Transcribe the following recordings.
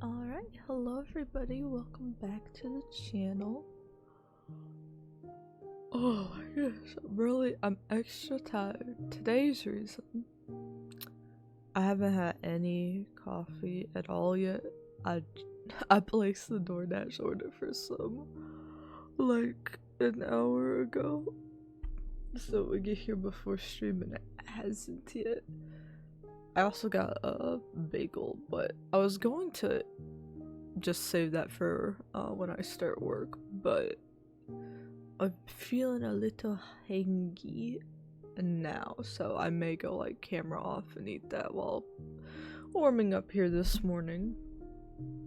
Alright, hello everybody, welcome back to the channel. Oh my gosh, I'm extra tired. Today's reason, I haven't had any coffee at all yet. I placed the DoorDash order for some, like, an hour ago. So we get here before stream and it hasn't yet. I also got a bagel, but I was going to just save that for when I start work, but I'm feeling a little hangy now, so I may go like camera off and eat that while warming up here this morning.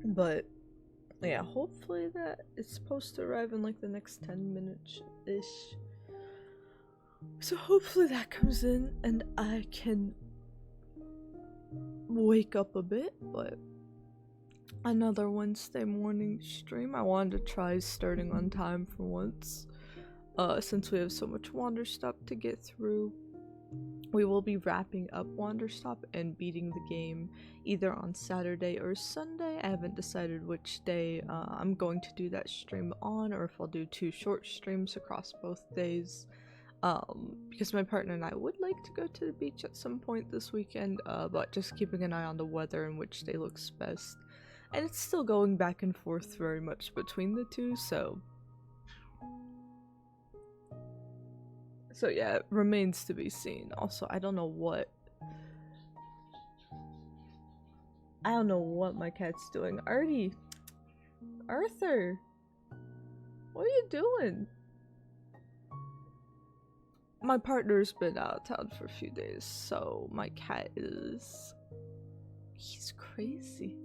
But yeah, hopefully that is supposed to arrive in like the next 10 minutes-ish. So hopefully that comes in and I can wake up a bit. But another Wednesday morning stream. I wanted to try starting on time for once, since we have so much Wanderstop to get through. We will be wrapping up Wanderstop and beating the game either on Saturday or Sunday. I haven't decided which day I'm going to do that stream on, or if I'll do 2 short streams across both days. Because my partner and I would like to go to the beach at some point this weekend, but just keeping an eye on the weather and which day looks best. And it's still going back and forth very much between the two, so yeah, it remains to be seen. Also, I don't know what my cat's doing. Arthur, what are you doing? my partner's been out of town for a few days, so my cat he's crazy.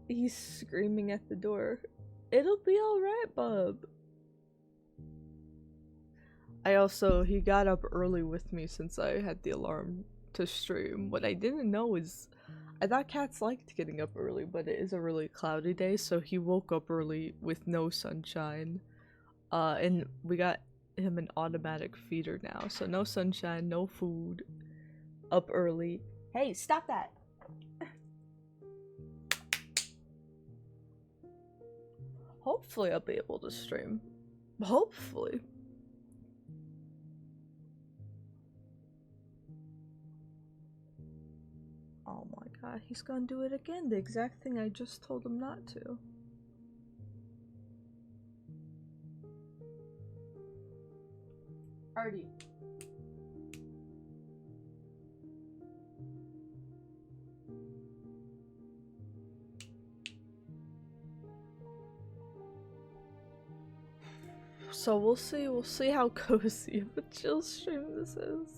He's screaming at the door. It'll be alright, bub. He got up early with me since I had the alarm to stream. What I didn't know is, I thought cats liked getting up early, but it is a really cloudy day, so he woke up early with no sunshine. And we got him an automatic feeder now, so no sunshine, no food, up early. Hey, stop that! Hopefully I'll be able to stream. Hopefully. Oh my god, he's gonna do it again, the exact thing I just told him not to. Artie. So we'll see how cozy of a chill stream this is.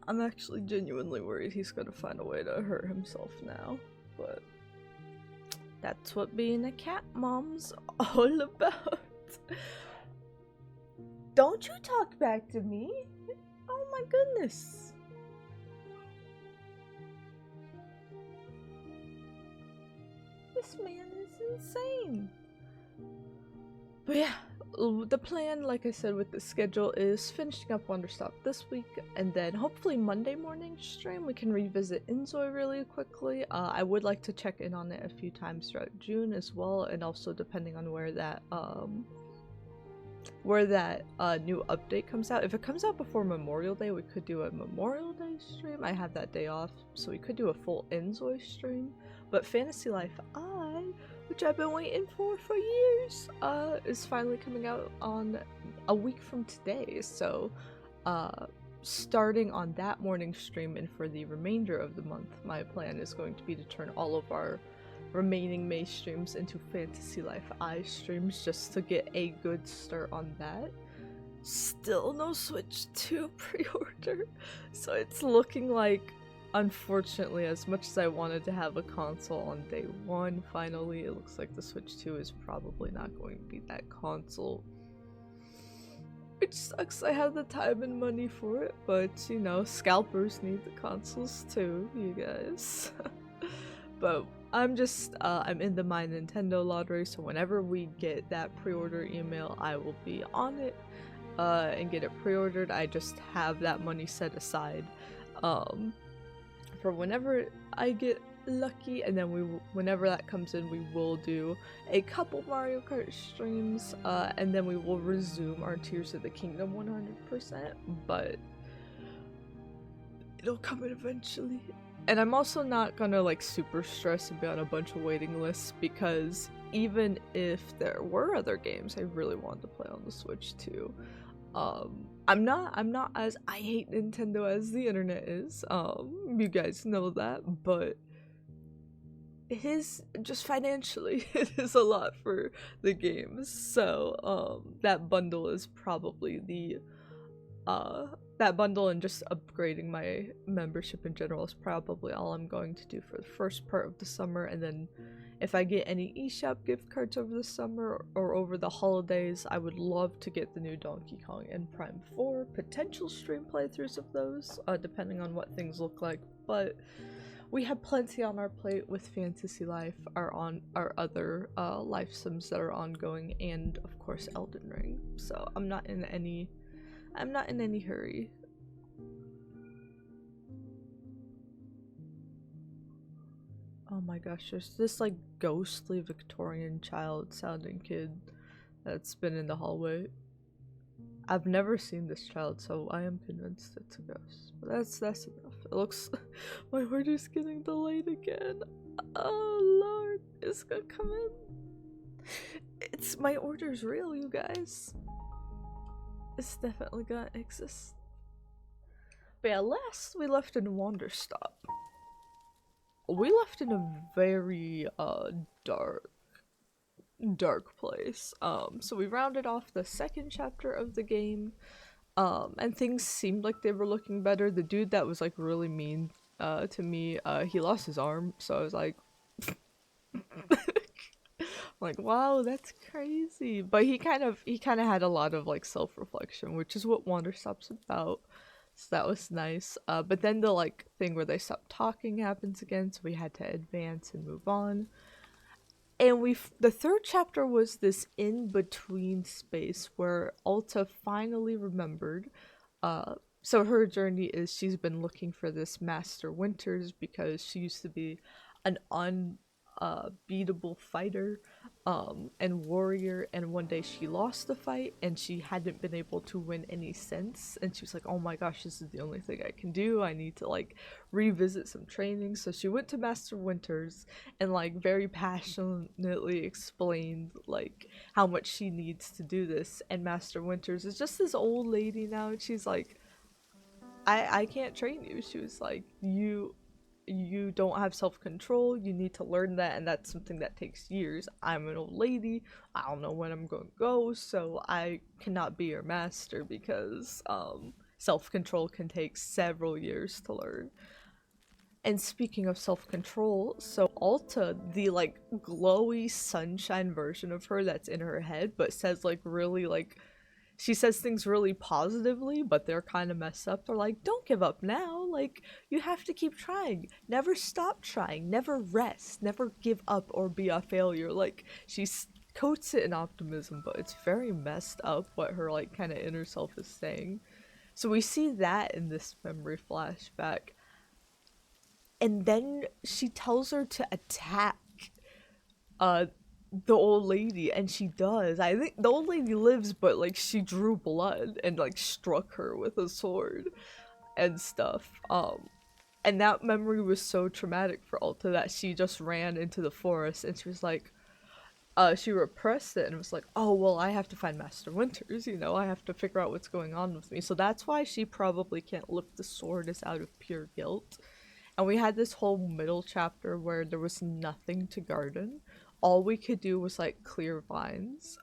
I'm actually genuinely worried he's gonna find a way to hurt himself now, but that's what being a cat mom's all about. Don't you talk back to me? Oh my goodness. This man is insane. But yeah, the plan, like I said, with the schedule is finishing up Wanderstop this week, and then hopefully Monday morning stream we can revisit Inzoi really quickly. I would like to check in on it a few times throughout June as well, and also depending on where that new update comes out. If it comes out before Memorial Day, we could do a Memorial Day stream. I have that day off, so we could do a full Inzoi stream. But Fantasy Life I, which I've been waiting for years, is finally coming out on a week from today. So, starting on that morning stream and for the remainder of the month, my plan is going to be to turn all of our remaining May streams into Fantasy Life I streams, just to get a good start on that. Still no Switch 2 pre-order, so it's looking like, unfortunately, as much as I wanted to have a console on day one, finally, it looks like the Switch 2 is probably not going to be that console. Which sucks, I have the time and money for it, but, you know, scalpers need the consoles too, you guys. But I'm in the My Nintendo lottery, so whenever we get that pre-order email, I will be on it, and get it pre-ordered. I just have that money set aside, for whenever I get lucky, and then whenever that comes in, we will do a couple Mario Kart streams, and then we will resume our Tears of the Kingdom 100%, but it'll come in eventually. And I'm also not gonna like super stress about a bunch of waiting lists, because even if there were other games I really wanted to play on the Switch too, I'm not as I hate Nintendo as the internet is. You guys know that, but it is just financially it is a lot for the games. So that bundle is probably the that bundle, and just upgrading my membership in general is probably all I'm going to do for the first part of the summer. And then if I get any eShop gift cards over the summer or over the holidays, I would love to get the new Donkey Kong and Prime 4, potential stream playthroughs of those, depending on what things look like. But we have plenty on our plate with Fantasy Life, our other life sims that are ongoing, and of course Elden Ring. So I'm not in any hurry. Oh my gosh, there's this like ghostly Victorian child sounding kid that's been in the hallway. I've never seen this child, so I am convinced it's a ghost. But that's enough. It looks my order's getting delayed again. Oh lord, it's gonna come in. It's my order's real, you guys. It's definitely gonna exist. But yeah, last we left in Wanderstop, we left in a very dark dark place. So we rounded off the second chapter of the game, and things seemed like they were looking better. The dude that was like really mean to me, he lost his arm, so I was like like, wow, that's crazy. But he kind of had a lot of like self-reflection, which is what Wanderstop's about. So that was nice. But then the like thing where they stop talking happens again, so we had to advance and move on. And the third chapter was this in-between space where Alta finally remembered. So her journey is she's been looking for this Master Winters because she used to be an unbeatable fighter and warrior, and one day she lost the fight and she hadn't been able to win any since, and she was like, oh my gosh, this is the only thing I can do. I need to like revisit some training. So she went to Master Winters and like very passionately explained like how much she needs to do this, and Master Winters is just this old lady now, and she's like, I can't train you. She was like, you don't have self-control, you need to learn that, and that's something that takes years. I'm an old lady, I don't know when I'm going to go, so I cannot be your master because self-control can take several years to learn. And speaking of self-control, so Alta, the like glowy sunshine version of her that's in her head but says like really like, she says things really positively, but they're kind of messed up. They're like, don't give up now. Like, you have to keep trying. Never stop trying. Never rest. Never give up or be a failure. Like, she coats it in optimism, but it's very messed up what her, like, kind of inner self is saying. So we see that in this memory flashback. And then she tells her to attack uh the old lady, and she does. I think the old lady lives, but like she drew blood and like struck her with a sword and stuff. And that memory was so traumatic for Alta that she just ran into the forest, and she was like, she repressed it and was like, oh well, I have to find Master Winters, you know, I have to figure out what's going on with me. So that's why she probably can't lift the sword, is out of pure guilt. And we had this whole middle chapter where there was nothing to garden. All we could do was like clear vines.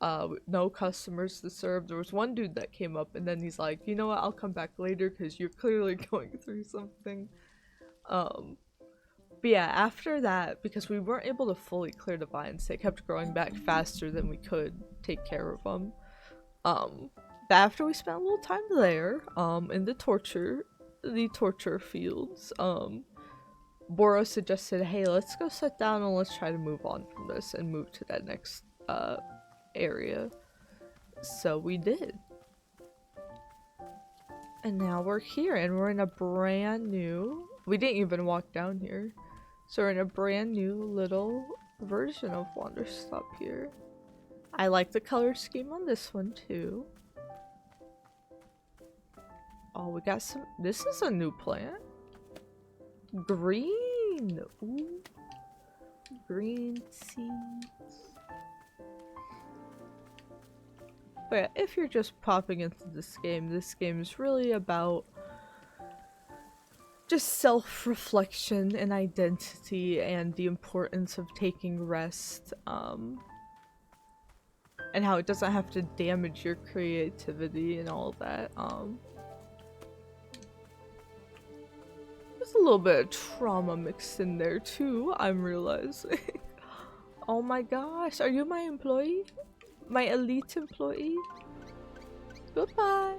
No customers to serve. There was one dude that came up and then he's like, you know what, I'll come back later because you're clearly going through something. But yeah, after that, because we weren't able to fully clear the vines, they kept growing back faster than we could take care of them. But after we spent a little time there, in the torture fields, Boro suggested, hey, let's go sit down and let's try to move on from this and move to that next area. So we did. And now we're here, and we're in a brand new, we didn't even walk down here, so we're in a brand new little version of Wanderstop here. I like the color scheme on this one too. Oh, we got some, this is a new plant. Green! Ooh. Green seeds. But yeah, if you're just popping into this game is really about just self-reflection and identity and the importance of taking rest, and how it doesn't have to damage your creativity and all that. There's a little bit of trauma mixed in there too, I'm realizing. Oh my gosh, are you my employee? My elite employee? Goodbye.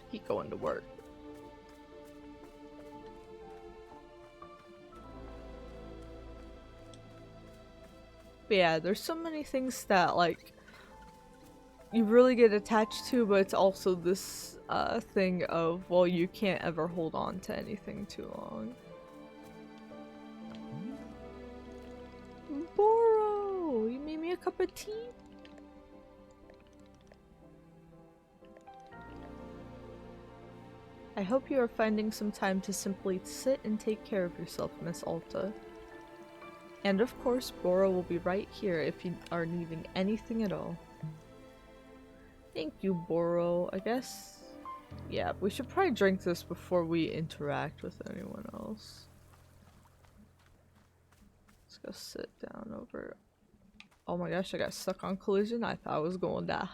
He going to work. But yeah, there's so many things that like you really get attached to, but it's also this thing of, well, you can't ever hold on to anything too long. Boro, you made me a cup of tea? I hope you are finding some time to simply sit and take care of yourself, Miss Alta. And of course, Boro will be right here if you are needing anything at all. Thank you, Boro. I guess, yeah, we should probably drink this before we interact with anyone else. Let's go sit down over. Oh my gosh, I got stuck on collision. I thought I was going to die.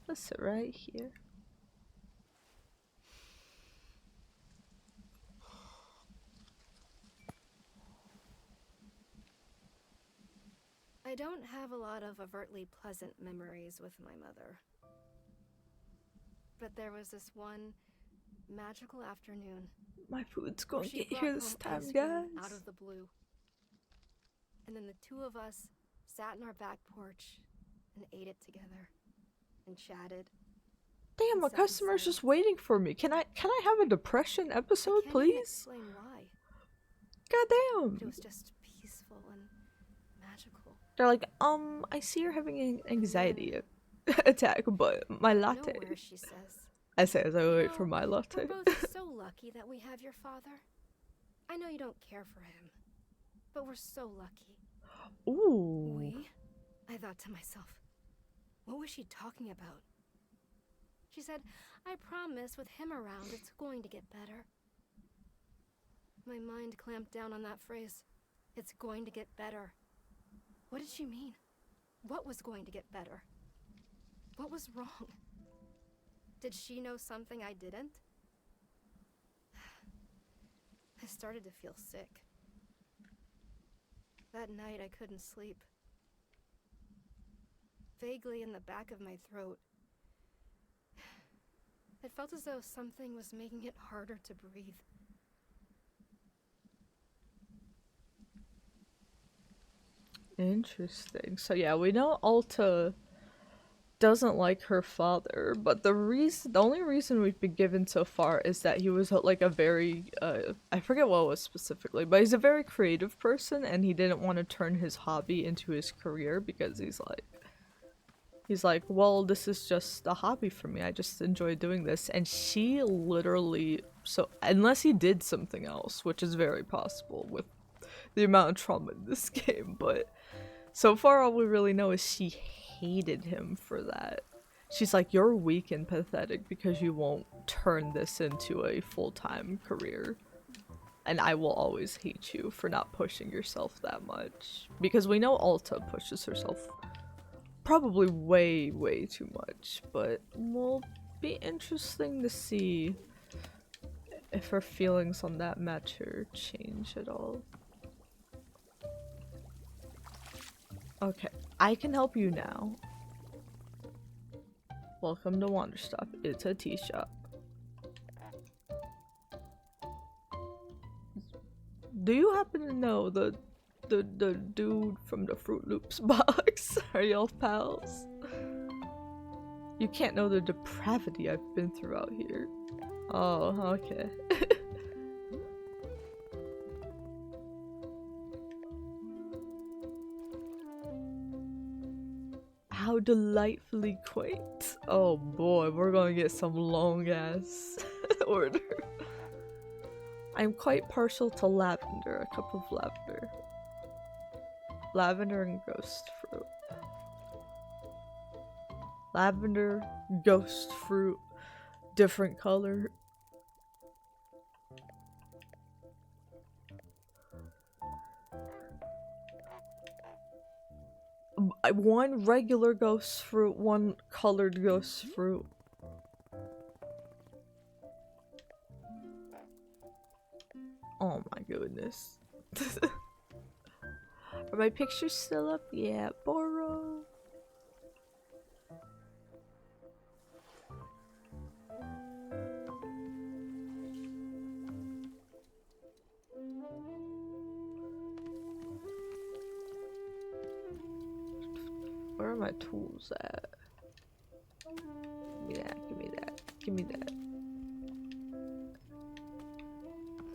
Let's sit right here. I don't have a lot of overtly pleasant memories with my mother. But there was this one magical afternoon My food's where gonna she get brought here this home time, ice cream out guys. of the blue. And then the two of us sat in our back porch and ate it together and chatted. Damn, And my sat in customer's just silence. waiting for me. Can I have a depression I episode, can't even please? explain why. Goddamn. But it was just peaceful and magical. They're like, I see you're having an anxiety attack, but my latte. Nowhere, she says. I say as I You wait for know, my latte. we're both so lucky that we have your father. I know you don't care for him, but we're so lucky. Ooh. We? I thought to myself, what was she talking about? She said, I promise with him around it's going to get better. My mind clamped down on that phrase. It's going to get better. What did she mean? What was going to get better? What was wrong? Did she know something I didn't? I started to feel sick. That night I couldn't sleep. Vaguely in the back of my throat, it felt as though something was making it harder to breathe. Interesting. So yeah, we know Alta doesn't like her father, but the only reason we've been given so far is that he was like a very I forget what it was specifically, but he's a very creative person and he didn't want to turn his hobby into his career because he's like, well, this is just a hobby for me. I just enjoy doing this. And she literally, so unless he did something else, which is very possible with the amount of trauma in this game, but so far all we really know is she hated him for that. She's like, you're weak and pathetic because you won't turn this into a full-time career. And I will always hate you for not pushing yourself that much. Because we know Alta pushes herself probably way too much, but will be interesting to see if her feelings on that matter change at all. Okay, I can help you now. Welcome to Wanderstop. It's a tea shop. Do you happen to know the dude from the Fruit Loops box? Are y'all pals? You can't know the depravity I've been through out here. Oh, okay. How delightfully quaint. Oh boy, we're gonna get some long ass order. I'm quite partial to lavender, a cup of lavender. Lavender and ghost fruit. Lavender, ghost fruit, different color. One regular ghost fruit, one colored ghost fruit. Oh my goodness. Are my pictures still up? Yeah, borrow. Where are my tools at? Give me that, give me that, give me that.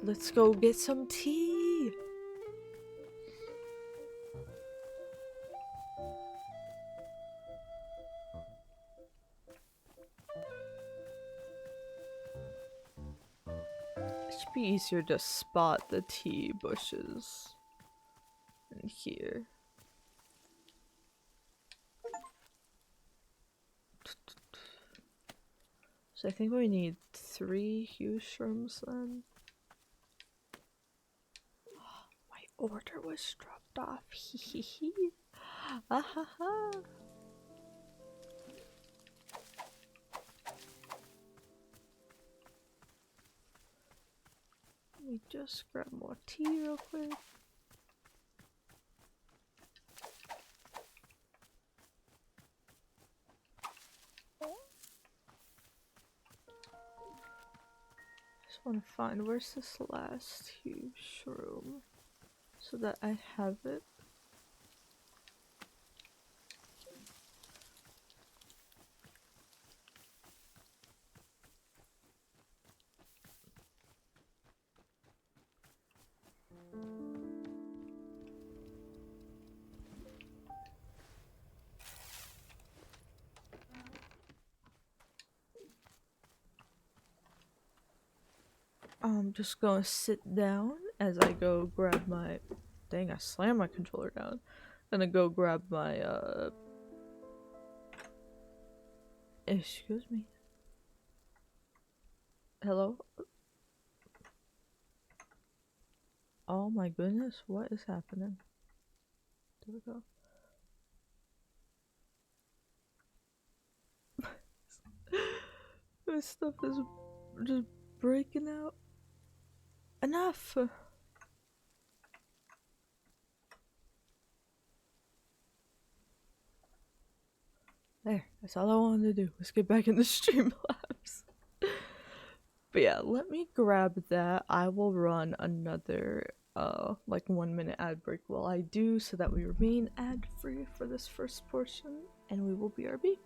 Let's go get some tea! It should be easier to spot the tea bushes in here. So I think we need 3 huge shrooms then. My order was dropped off. Hehehe. Ah ha ha. Let me just grab more tea real quick. Just want to find where's this last huge room so that I have it. I'm just gonna sit down as I go grab my. Dang, I slammed my controller down. Gonna go grab my, Excuse me. Hello? Oh my goodness, what is happening? There we go. This stuff is just breaking out. Enough! There, that's all I wanted to do, was get back in the Streamlabs. But yeah, let me grab that. I will run another, like 1 minute ad break while I do so that we remain ad free for this first portion, and we will BRB.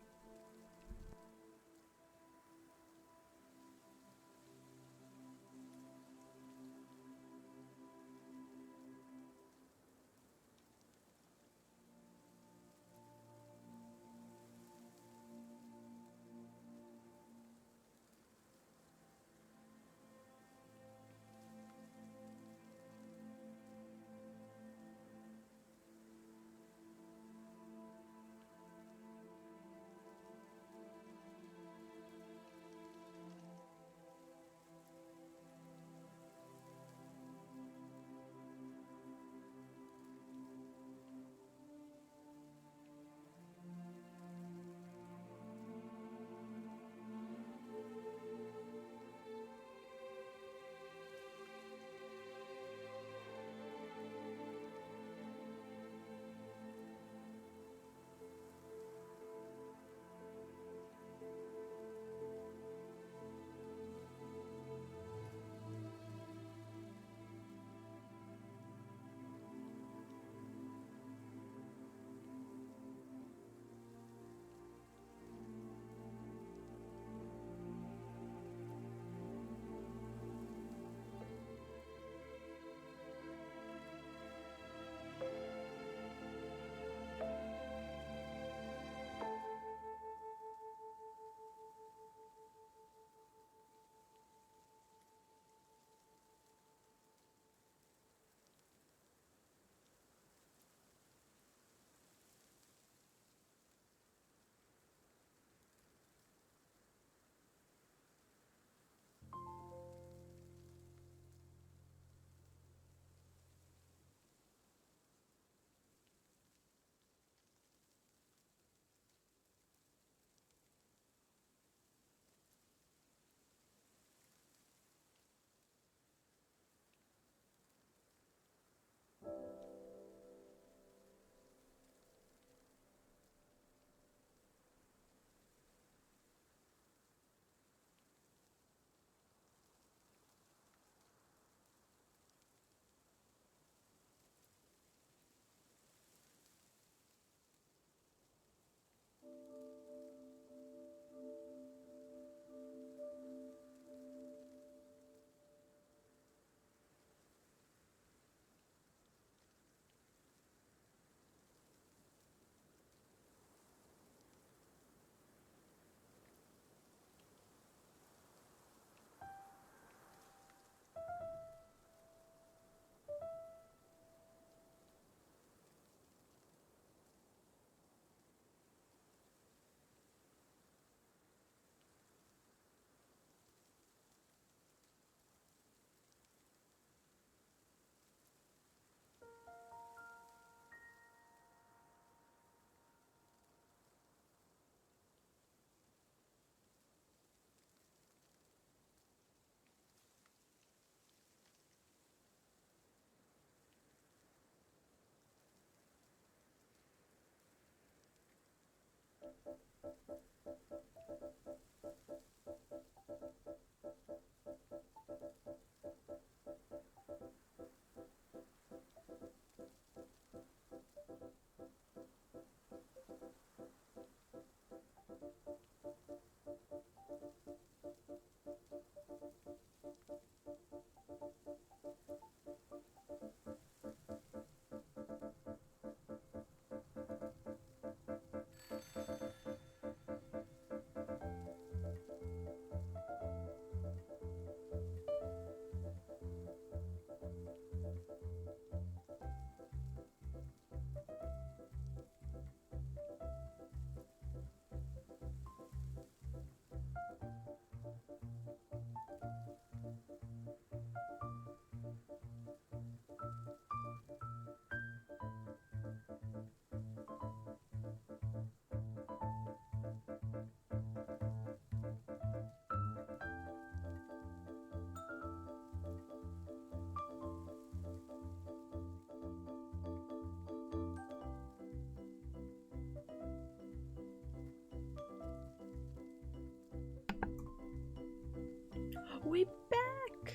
we back.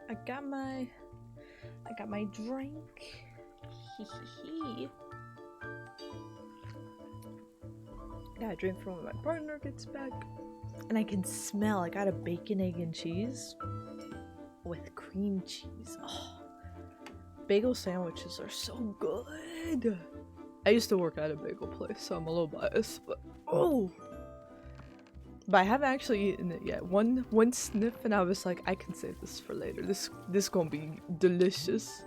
I got my drink. Got a drink from when my partner gets back. And I can smell, I got a bacon, egg, and cheese with cream cheese. Oh, bagel sandwiches are so good. I used to work at a bagel place, so I'm a little biased, but oh. But I haven't actually eaten it yet. One sniff and I was like, I can save this for later. This gonna be delicious.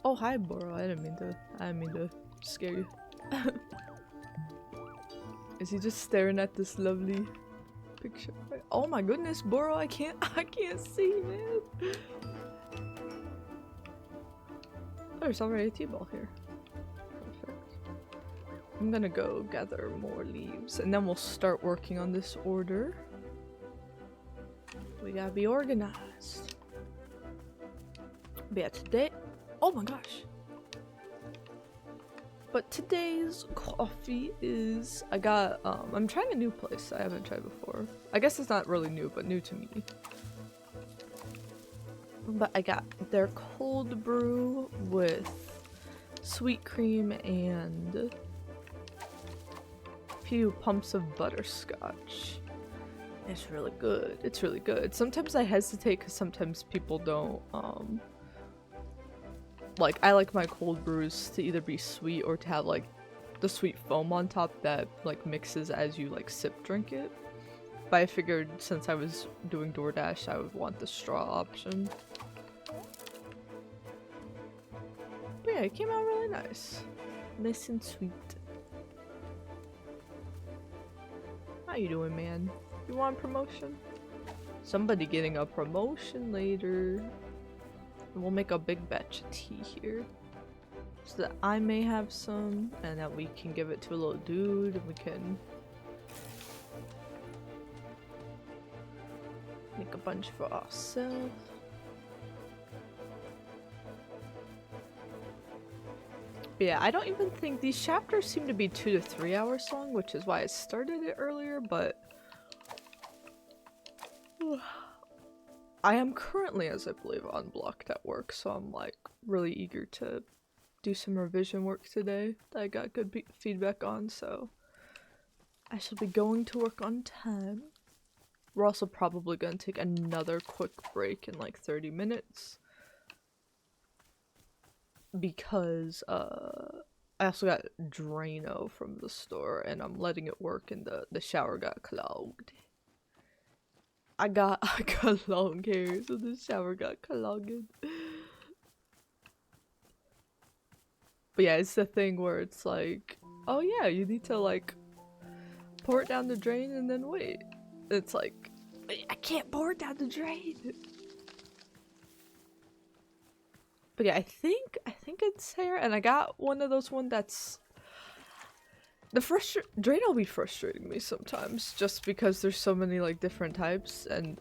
Oh, hi, Boro. I didn't mean to scare you. Is he just staring at this lovely picture? Oh my goodness, Boro, I can't see, man. There's already a T-ball here. Perfect. I'm gonna go gather more leaves and then we'll start working on this order. We gotta be organized. But yeah, today, oh my gosh. But today's coffee is, I got, I'm trying a new place I haven't tried before. I guess it's not really new, but new to me. But I got their cold brew with sweet cream and a few pumps of butterscotch. It's really good. It's really good. Sometimes I hesitate because sometimes people don't, like, I like my cold brews to either be sweet or to have, like, the sweet foam on top that, like, mixes as you, like, sip drink it. But I figured since I was doing DoorDash, I would want the straw option. But yeah, it came out really nice. Nice and sweet. How you doing, man? You want a promotion? Somebody getting a promotion later. We'll make a big batch of tea here so that I may have some and that we can give it to a little dude and we can make a bunch for ourselves. But yeah, I don't even think these chapters seem to be 2 to 3 hours long, which is why I started it earlier, but I am currently, as I believe, unblocked at work, so I'm like really eager to do some revision work today that I got good feedback on, so I shall be going to work on time. We're also probably going to take another quick break in like 30 minutes because I also got Drano from the store and I'm letting it work and the shower got clogged. I got long hair, so the shower got clogged. But yeah, it's the thing where it's like, oh yeah, you need to like pour it down the drain and then wait. It's like, I can't pour it down the drain. But yeah, I think it's hair, and I got one of those that's drain will be frustrating me sometimes just because there's so many like different types, and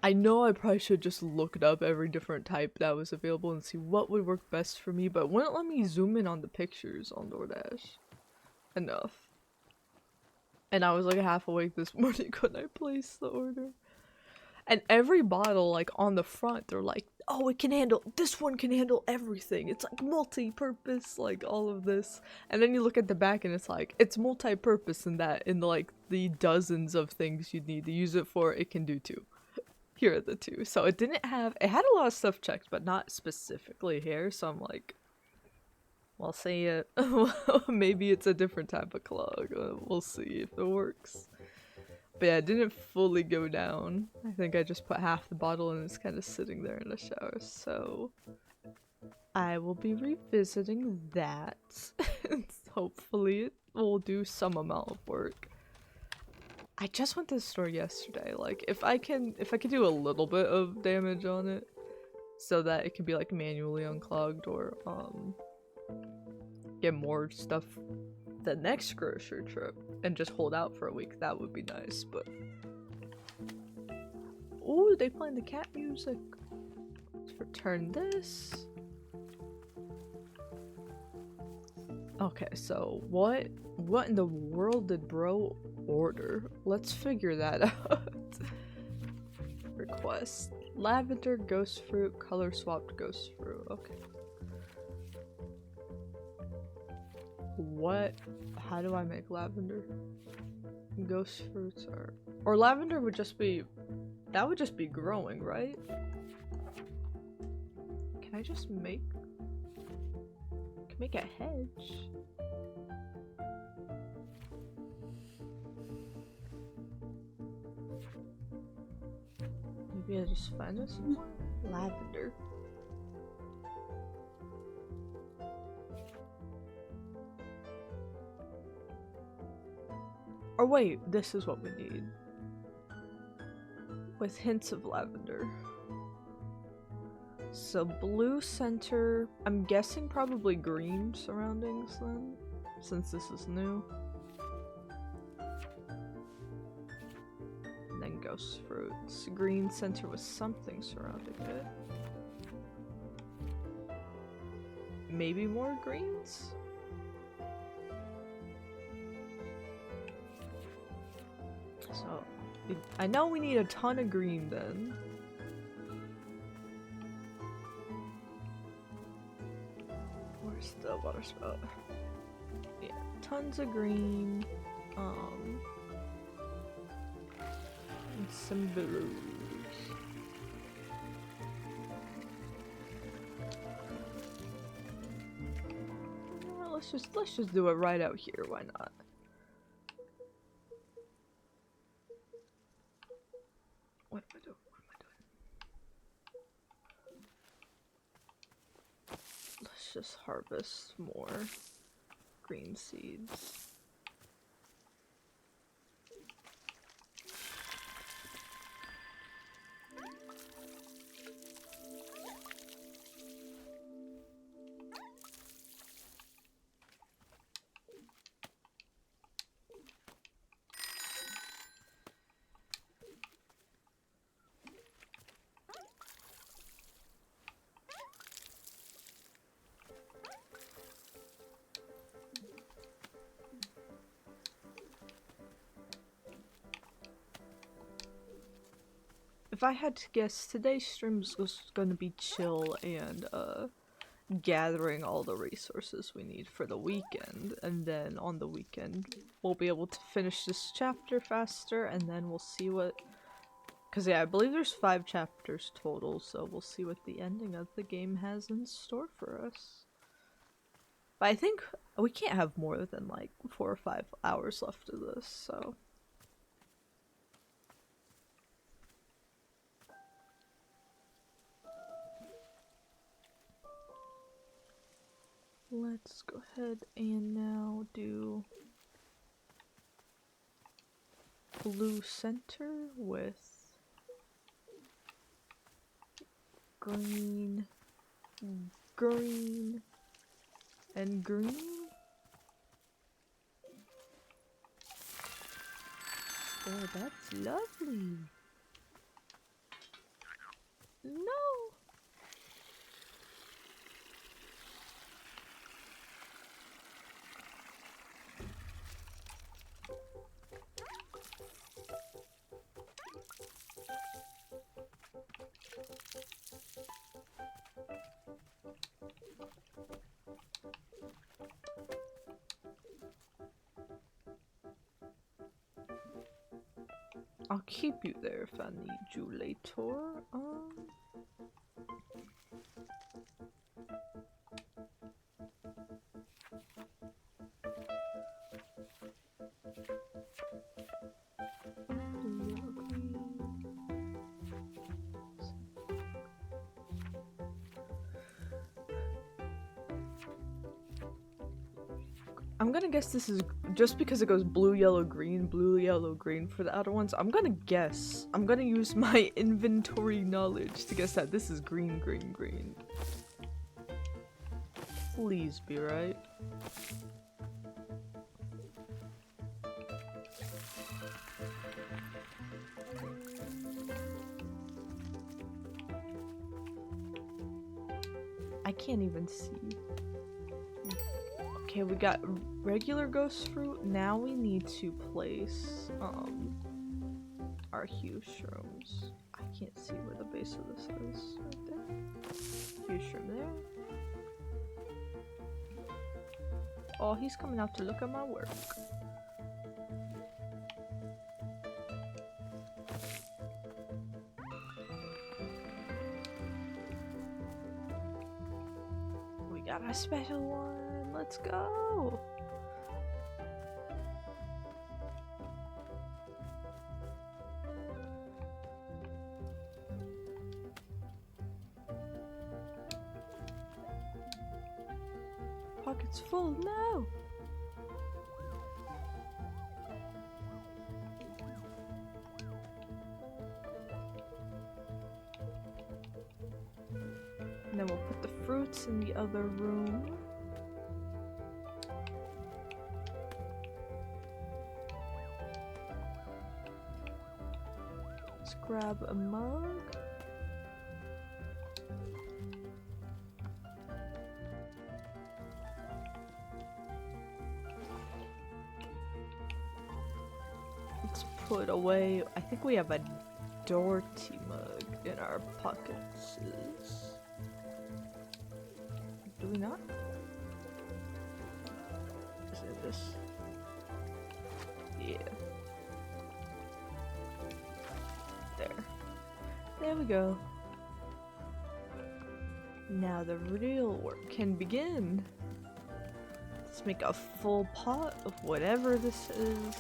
I know I probably should just look it up every different type that was available and see what would work best for me, but it wouldn't let me zoom in on the pictures on DoorDash enough. And I was like half awake this morning when I placed the order. And every bottle, like on the front, they're like, oh, this one can handle everything. It's like multi-purpose, like all of this. And then you look at the back and it's like, it's multi-purpose in that, in like the dozens of things you'd need to use it for, it can do too. Here are the two. So it had a lot of stuff checked, but not specifically hair. So I'm like, well, say it. Maybe it's a different type of clog. We'll see if it works. But yeah, it didn't fully go down. I think I just put half the bottle and it's kind of sitting there in the shower. So I will be revisiting that. Hopefully it will do some amount of work. I just went to the store yesterday. Like, if I can do a little bit of damage on it so that it can be like manually unclogged or get more stuff the next grocery trip and just hold out for a week, that would be nice. But oh, they playing the cat music. Let's return this. Okay, so what in the world did bro order? Let's figure that out. quest. Lavender, ghost fruit, color swapped ghost fruit. Okay. What? How do I make lavender? Ghost fruits are... Or lavender would just be... That would just be growing, right? Can I just make... Can make a hedge? Maybe I just find it somewhere? Lavender. Or wait, this is what we need. With hints of lavender. So blue center, I'm guessing probably green surroundings then, since this is new. And then ghost fruits. Green center with something surrounding it. Maybe more greens? So, I know we need a ton of green then. Where's the water spout? Yeah, tons of green. And some blues. Well, let's just do it right out here. Why not? What am I doing? Let's just harvest more green seeds. If I had to guess, today's stream was going to be chill and gathering all the resources we need for the weekend, and then on the weekend we'll be able to finish this chapter faster, and then we'll see what... Because yeah, I believe there's 5 chapters total, so we'll see what the ending of the game has in store for us. But I think we can't have more than like 4 or 5 hours left of this, so... Let's go ahead and now do blue center with green, green, and green. Oh, that's lovely. No. I'll keep you there if I need you later. I'm gonna guess this is just because it goes blue, yellow, green for the other ones. I'm gonna guess. I'm gonna use my inventory knowledge to guess that this is green, green, green. Please be right. I can't even see. Okay, we got regular ghost fruit. Now we need to place Our huge shrooms. I can't see where the base of this is. Right there. Huge shroom there. Oh, he's coming out to look at my work. We got a special one. Let's go. Pocket's full. No. And then we'll put the fruits in the other room. Let's grab a mug. Let's put away. I think we have a Dorty mug in our pockets. Do we not? Is it this? Yeah. There we go. Now the real work can begin. Let's make a full pot of whatever this is.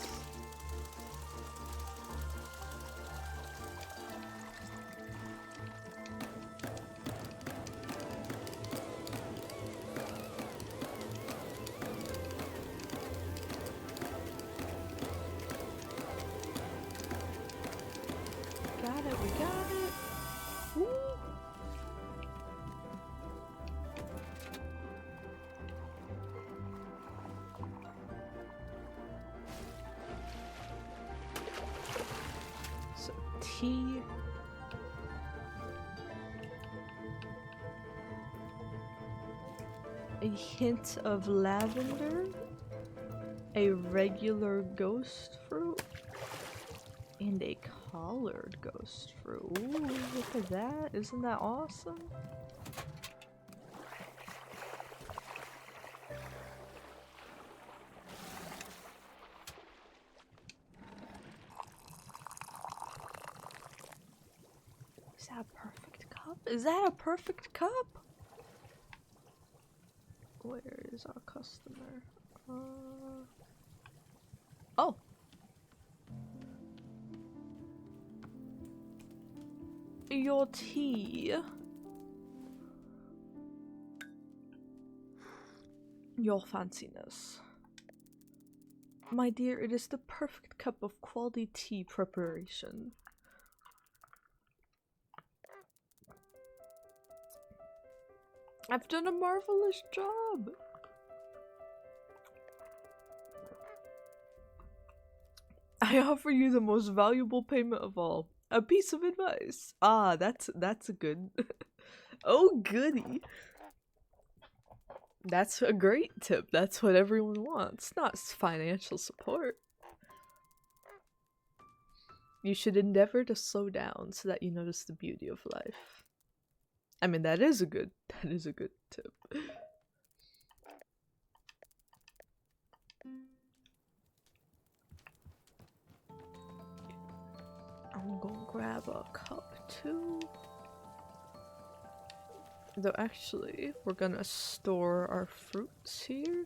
Got it, we got it. Woo. So tea. A hint of lavender. A regular ghost fruit. And a collared ghost fruit. Ooh, look at that. Isn't that awesome? Is that a perfect cup? Is that a perfect cup? Where is our customer? Oh! Your tea. Your fanciness. My dear, it is the perfect cup of quality tea preparation. I've done a marvelous job. I offer you the most valuable payment of all. A piece of advice. Ah, that's a good. Oh, goody. That's a great tip. That's what everyone wants. Not financial support. You should endeavor to slow down so that you notice the beauty of life. I mean, that is a good tip. I'm gonna grab a cup too. Though actually, we're gonna store our fruits here.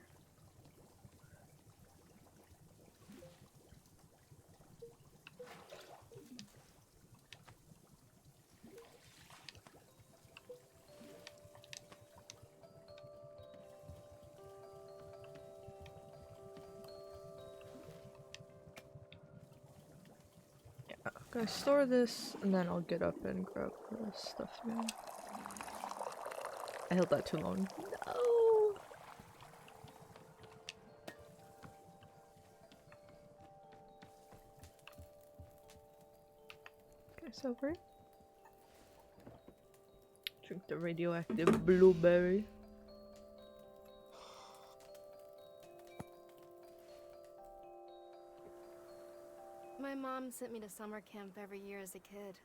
Yeah, I'm gonna store this and then I'll get up and grab the stuff again. I held that too long. No! Okay, silver. Drink the radioactive blueberry. My mom sent me to summer camp every year as a kid.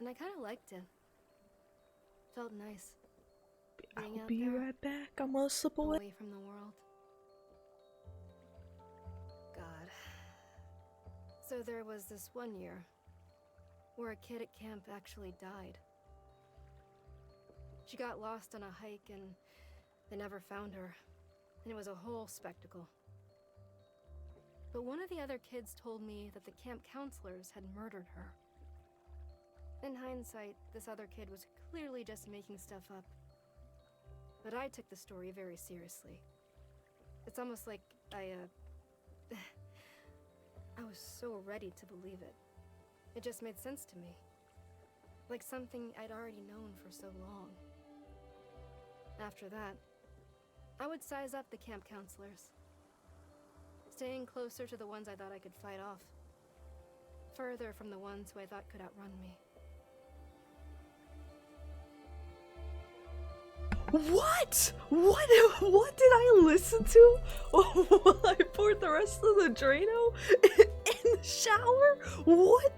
And I kind of liked it. Felt nice. Being I'll out be there, right back. I'm gonna slip away. away from the world. God. So there was this one year where a kid at camp actually died. She got lost on a hike and they never found her. And it was a whole spectacle. But one of the other kids told me that the camp counselors had murdered her. In hindsight, this other kid was clearly just making stuff up. But I took the story very seriously. It's almost like I was so ready to believe it. It just made sense to me. Like something I'd already known for so long. After that, I would size up the camp counselors. Staying closer to the ones I thought I could fight off. Further from the ones who I thought could outrun me. What? What did I listen to while I poured the rest of the Drano in the shower? What?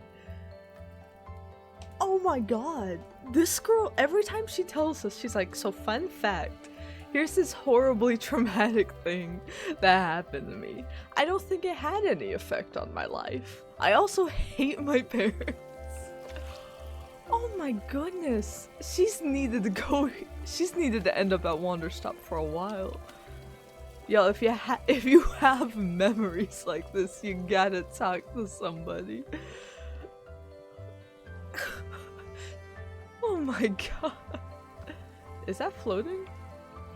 Oh my god. This girl, every time she tells us, she's like, so fun fact, here's this horribly traumatic thing that happened to me. I don't think it had any effect on my life. I also hate my parents. Oh my goodness. She's needed to end up at Wanderstop for a while. Yo, if you have memories like this, you gotta talk to somebody. Oh my god. Is that floating?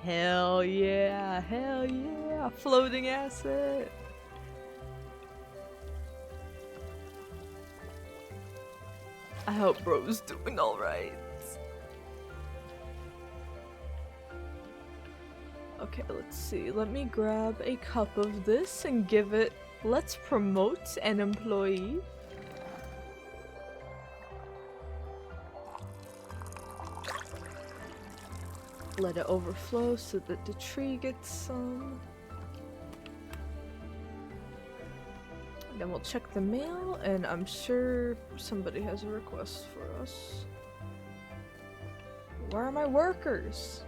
Hell yeah, floating asset. I hope bro's doing alright. Okay, let's see. Let me grab a cup of this and give it. Let's promote an employee. Let it overflow so that the tree gets some. Then we'll check the mail, and I'm sure somebody has a request for us. Where are my workers?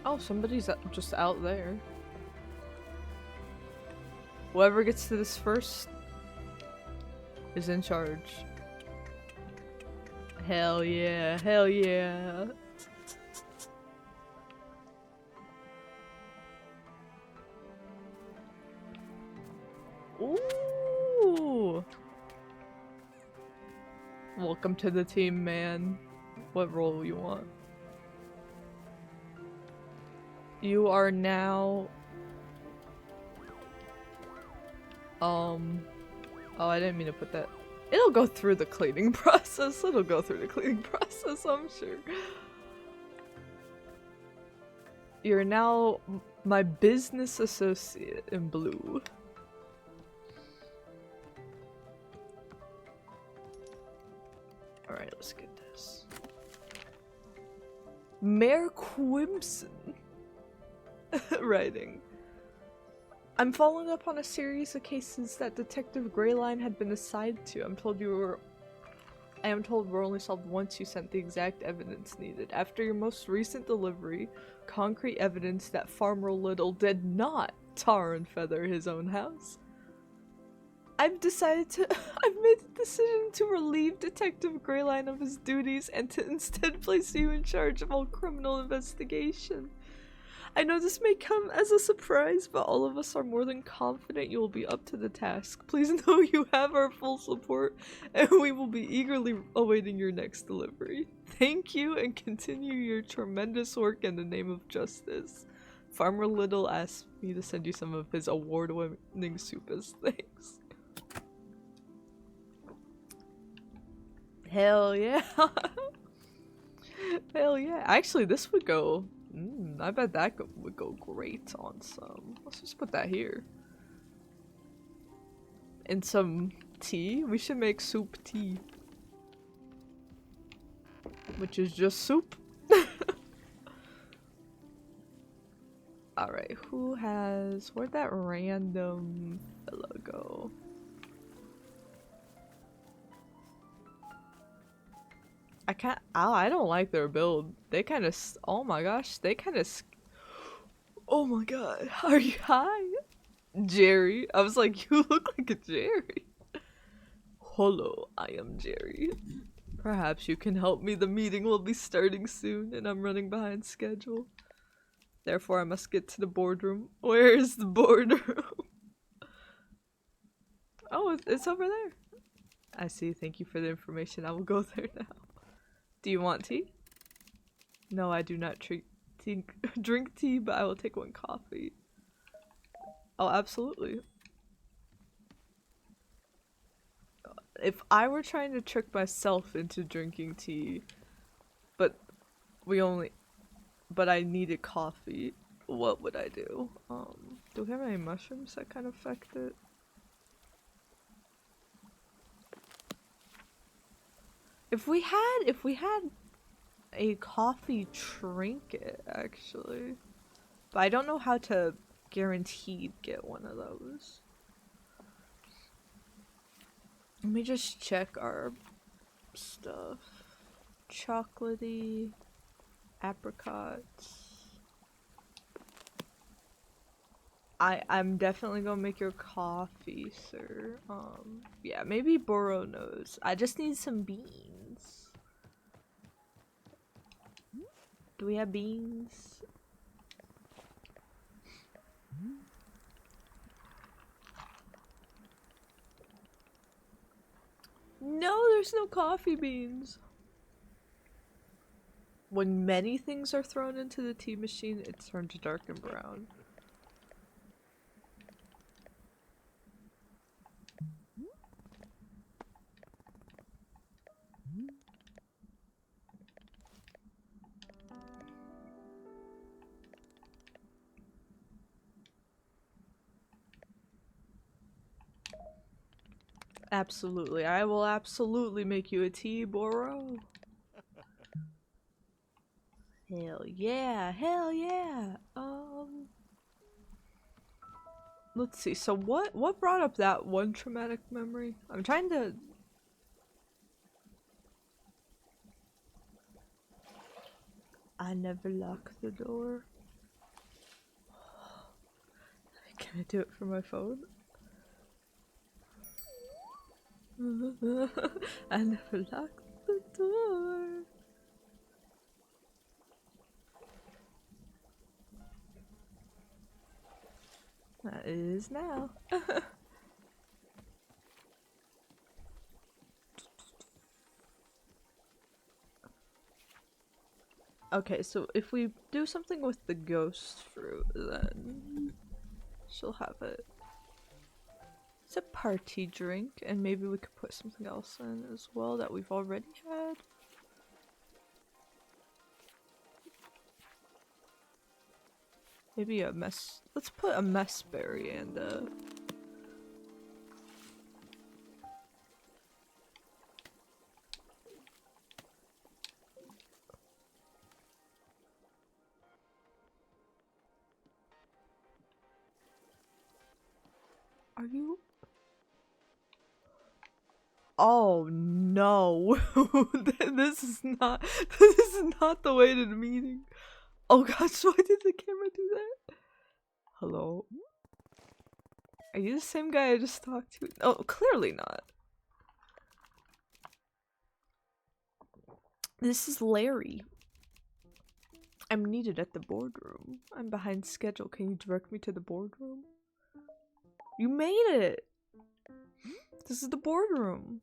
Oh, somebody's just out there. Whoever gets to this first is in charge. Hell yeah, hell yeah. Ooh. Welcome to the team, man. What role you want? You are now... Oh, I didn't mean to put that. It'll go through the cleaning process. I'm sure. You're now my business associate in blue. Alright, let's get this. Mayor Quimson. Writing. I'm following up on a series of cases that Detective Greyline had been assigned to. I am told we're only solved once you sent the exact evidence needed. After your most recent delivery, concrete evidence that Farmer Little did not tar and feather his own house. I've made the decision to relieve Detective Greyline of his duties and to instead place you in charge of all criminal investigation. I know this may come as a surprise, but all of us are more than confident you will be up to the task. Please know you have our full support, and we will be eagerly awaiting your next delivery. Thank you, and continue your tremendous work in the name of justice. Farmer Little asked me to send you some of his award-winning soup as thanks. Hell yeah. Hell yeah. Actually, this would go... I bet that would go great on some... Let's just put that here. And some tea? We should make soup tea. Which is just soup. Alright, who has... Where'd that random fellow go? I can't... Oh, I don't like their build. They kind of... Oh my gosh, they kind of... Oh my god, are you high? Jerry. I was like, you look like a Jerry. Hello, I am Jerry. Perhaps you can help me. The meeting will be starting soon and I'm running behind schedule. Therefore, I must get to the boardroom. Where is the boardroom? Oh, it's over there. I see. Thank you for the information. I will go there now. Do you want tea? No, I do not drink tea, but I will take one coffee. Oh, absolutely. If I were trying to trick myself into drinking tea, but I needed coffee, what would I do? Do we have any mushrooms that kind of affect it? If we had a coffee trinket, actually. But I don't know how to guaranteed get one of those. Let me just check our stuff. Chocolatey, apricots. I'm definitely gonna make your coffee, sir. Yeah, maybe Boro knows. I just need some beans. Do we have beans? No, there's no coffee beans. When many things are thrown into the tea machine, it turns dark and brown. Absolutely. I will absolutely make you a tea, Boro. Hell yeah, hell yeah. Let's see. So what brought up that one traumatic memory? I'm trying to... I never lock the door. Can I do it from my phone? I never locked the door. That is now. Okay, so if we do something with the ghost fruit, then she'll have it. It's a party drink, and maybe we could put something else in as well that we've already had. Maybe a mess. Let's put a mess berry and Are you? Oh no! This is not. This is not the way to the meeting. Oh gosh, why did the camera do that? Hello? Are you the same guy I just talked to? Oh, clearly not. This is Larry. I'm needed at the boardroom. I'm behind schedule. Can you direct me to the boardroom? You made it! This is the boardroom.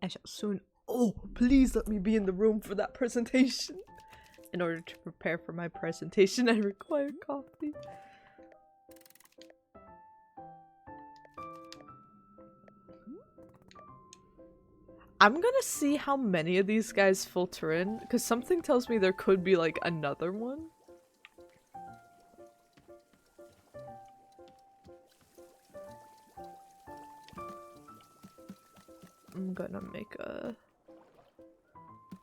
I shall soon. Oh, please let me be in the room for that presentation. In order to prepare for my presentation, I require coffee. I'm gonna see how many of these guys filter in, because something tells me there could be like another one. I'm gonna make a...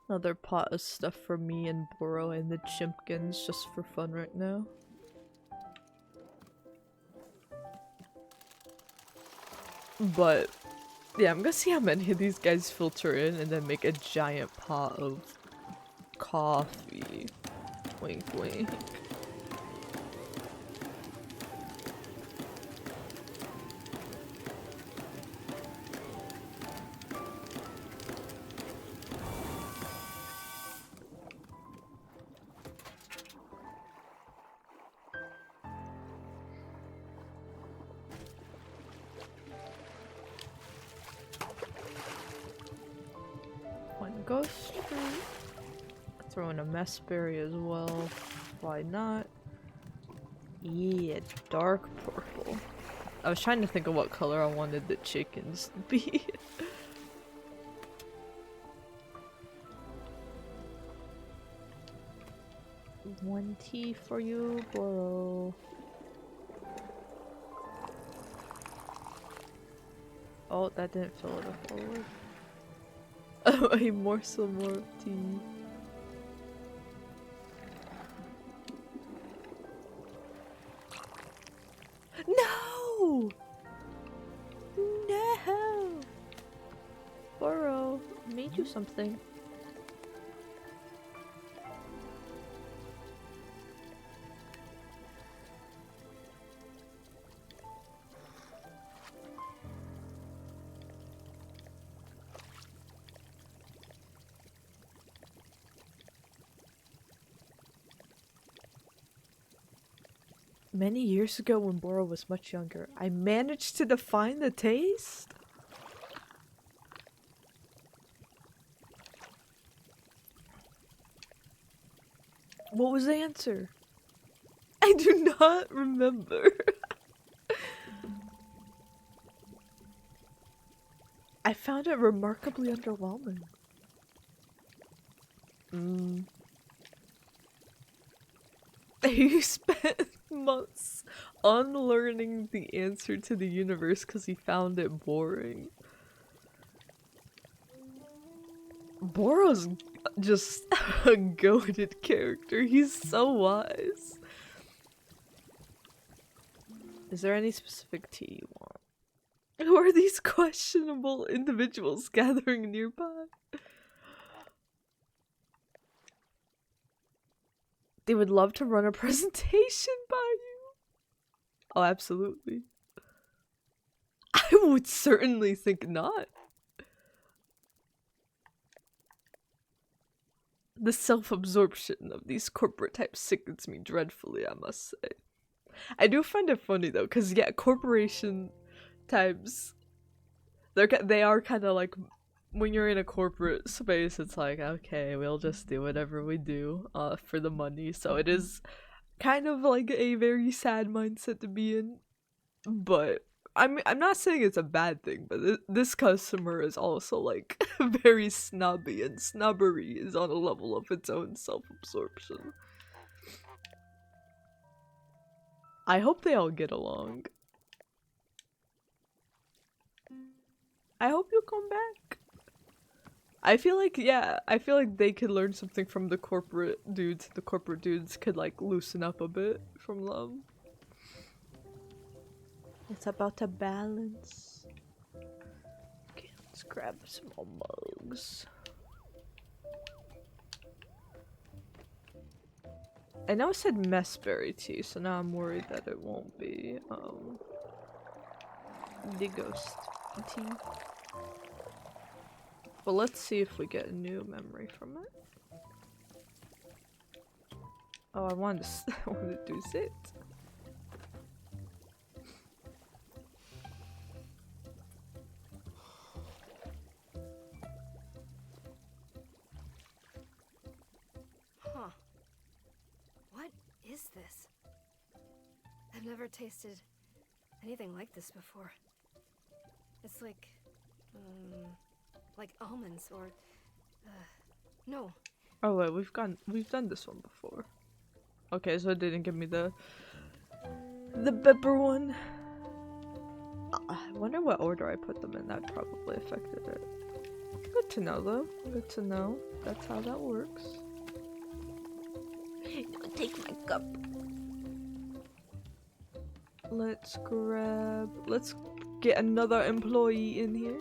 Another pot of stuff for me and Boro and the Chimpkins just for fun right now. But yeah, I'm gonna see how many of these guys filter in and then make a giant pot of coffee. Wink wink. Ghost Street. Throw in a mess berry as well. Why not? Yeah, dark purple. I was trying to think of what color I wanted the chickens to be. One tea for you, Boro. Oh, that didn't fill it up forward. Oh, a morsel more of tea. No! No! Boro, I made you something. Many years ago when Boro was much younger, I managed to define the taste? What was the answer? I do not remember. I found it remarkably underwhelming. He spent months unlearning the answer to the universe because he found it boring. Boro's just a goated character. He's so wise. Is there any specific tea you want? Who are these questionable individuals gathering nearby? They would love to run a presentation by you. Oh, absolutely. I would certainly think not. The self-absorption of these corporate types sickens me dreadfully, I must say. I do find it funny though, because yeah, corporation types, they are kind of like, when you're in a corporate space, it's like, okay, we'll just do whatever we do for the money. So it is kind of like a very sad mindset to be in. But I'm not saying it's a bad thing, but this customer is also like very snobby, and snobbery is on a level of its own self-absorption. I hope they all get along. I hope you'll come back. I feel like, yeah, I feel like they could learn something from the corporate dudes. The corporate dudes could like loosen up a bit from them. It's about a balance. Okay, let's grab some more mugs. I know it said messberry tea, so now I'm worried that it won't be the ghost tea. But let's see if we get a new memory from it. Oh, I wanted to do zit. Huh. What is this? I've never tasted anything like this before. It's like almonds or no. Oh wait, we've done this one before. Okay, so it didn't give me the pepper one. I wonder what order I put them in. That probably affected it. Good to know, though. Good to know. That's how that works. Don't take my cup. Let's get another employee in here.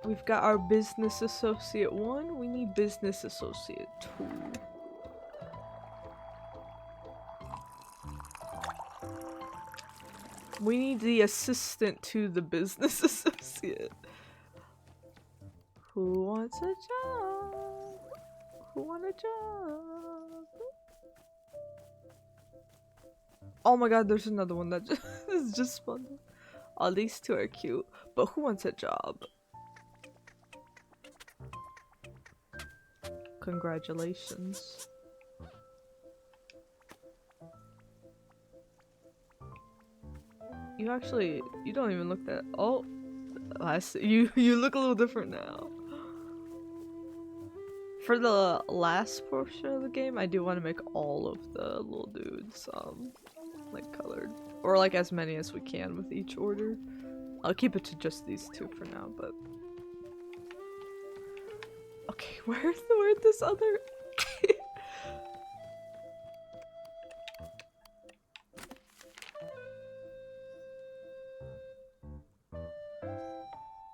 We've got our business associate 1. We need business associate 2. We need the assistant to the business associate. Who wants a job? Who want a job? Oh my god, there's another one that is just spawned. Oh, these two are cute, but who wants a job? Congratulations. You don't even look that. Oh, I see. You look a little different now. For the last portion of the game, I do want to make all of the little dudes, like colored. Or like as many as we can with each order. I'll keep it to just these two for now, but... Okay, where'd this other...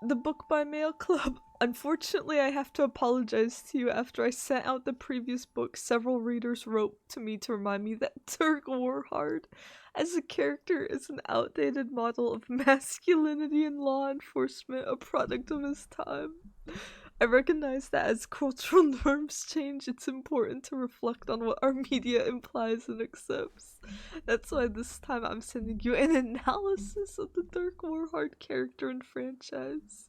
The Book by Mail Club. Unfortunately, I have to apologize to you. After I sent out the previous book, several readers wrote to me to remind me that Turk Warhard as a character is an outdated model of masculinity in law enforcement, a product of his time. I recognize that as cultural norms change, it's important to reflect on what our media implies and accepts. That's why this time I'm sending you an analysis of the Dirk Warhard character and franchise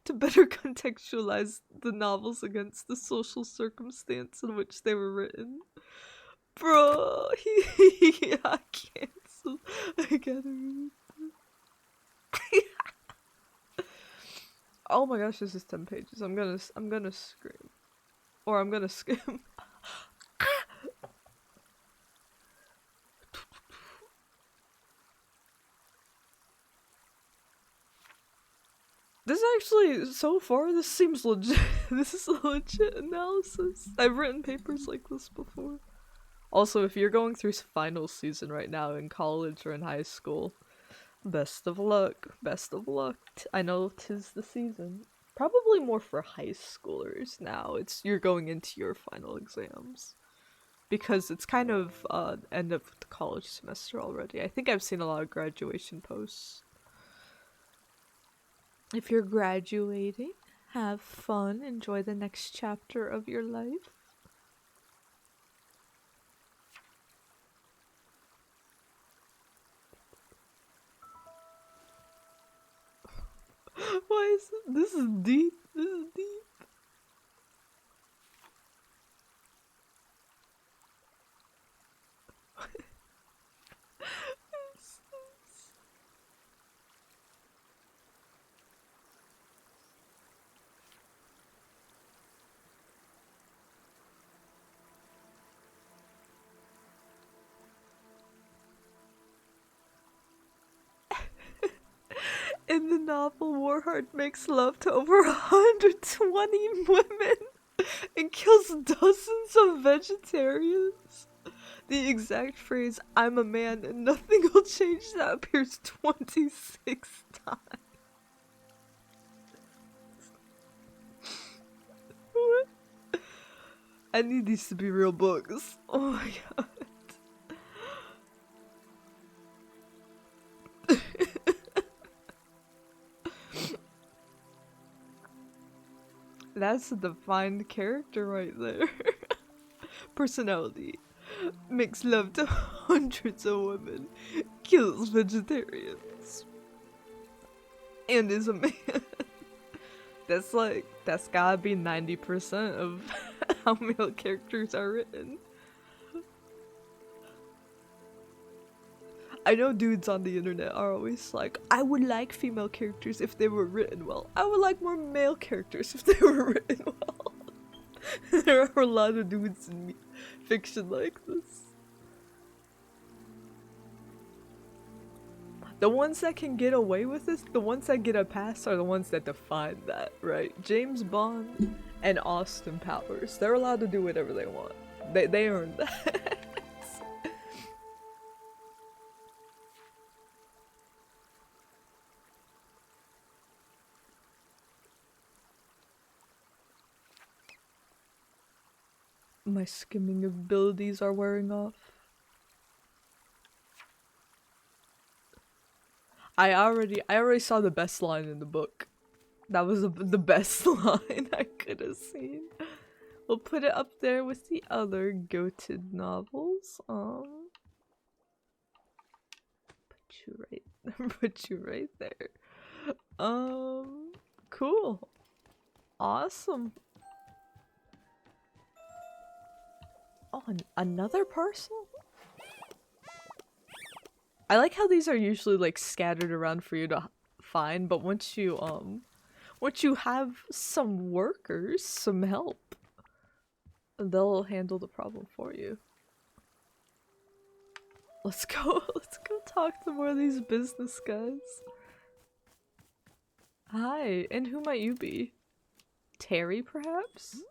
to better contextualize the novels against the social circumstance in which they were written. Bro, he got canceled. I gotta read this. Oh my gosh, this is 10 pages. I'm gonna scream. Or I'm gonna skim. This actually, so far, this seems legit. This is a legit analysis. I've written papers like this before. Also, if you're going through final season right now in college or in high school, best of luck. Best of luck. I know 'tis the season. Probably more for high schoolers now. You're going into your final exams. Because it's kind of end of the college semester already. I think I've seen a lot of graduation posts. If you're graduating, have fun, enjoy the next chapter of your life. Why is it? This is deep. This is deep. In the novel, Warhard makes love to over 120 women and kills dozens of vegetarians. The exact phrase, "I'm a man and nothing will change," that appears 26 times. What? I need these to be real books. Oh my god. That's a defined character right there. Personality. Makes love to hundreds of women. Kills vegetarians. And is a man. That's gotta be 90% of how male characters are written. I know dudes on the internet are always like, I would like female characters if they were written well. I would like more male characters if they were written well. There are a lot of dudes in fiction like this. The ones that can get away with this, the ones that get a pass are the ones that define that, right? James Bond and Austin Powers. They're allowed to do whatever they want. They earned that. My skimming abilities are wearing off. I already saw the best line in the book. That was the best line I could have seen. We'll put it up there with the other goated novels. Put you right there. Cool. Awesome. Oh, another parcel? I like how these are usually like scattered around for you to find, but once you have some workers, some help, they'll handle the problem for you. Let's go talk to more of these business guys. Hi, and who might you be? Terry, perhaps?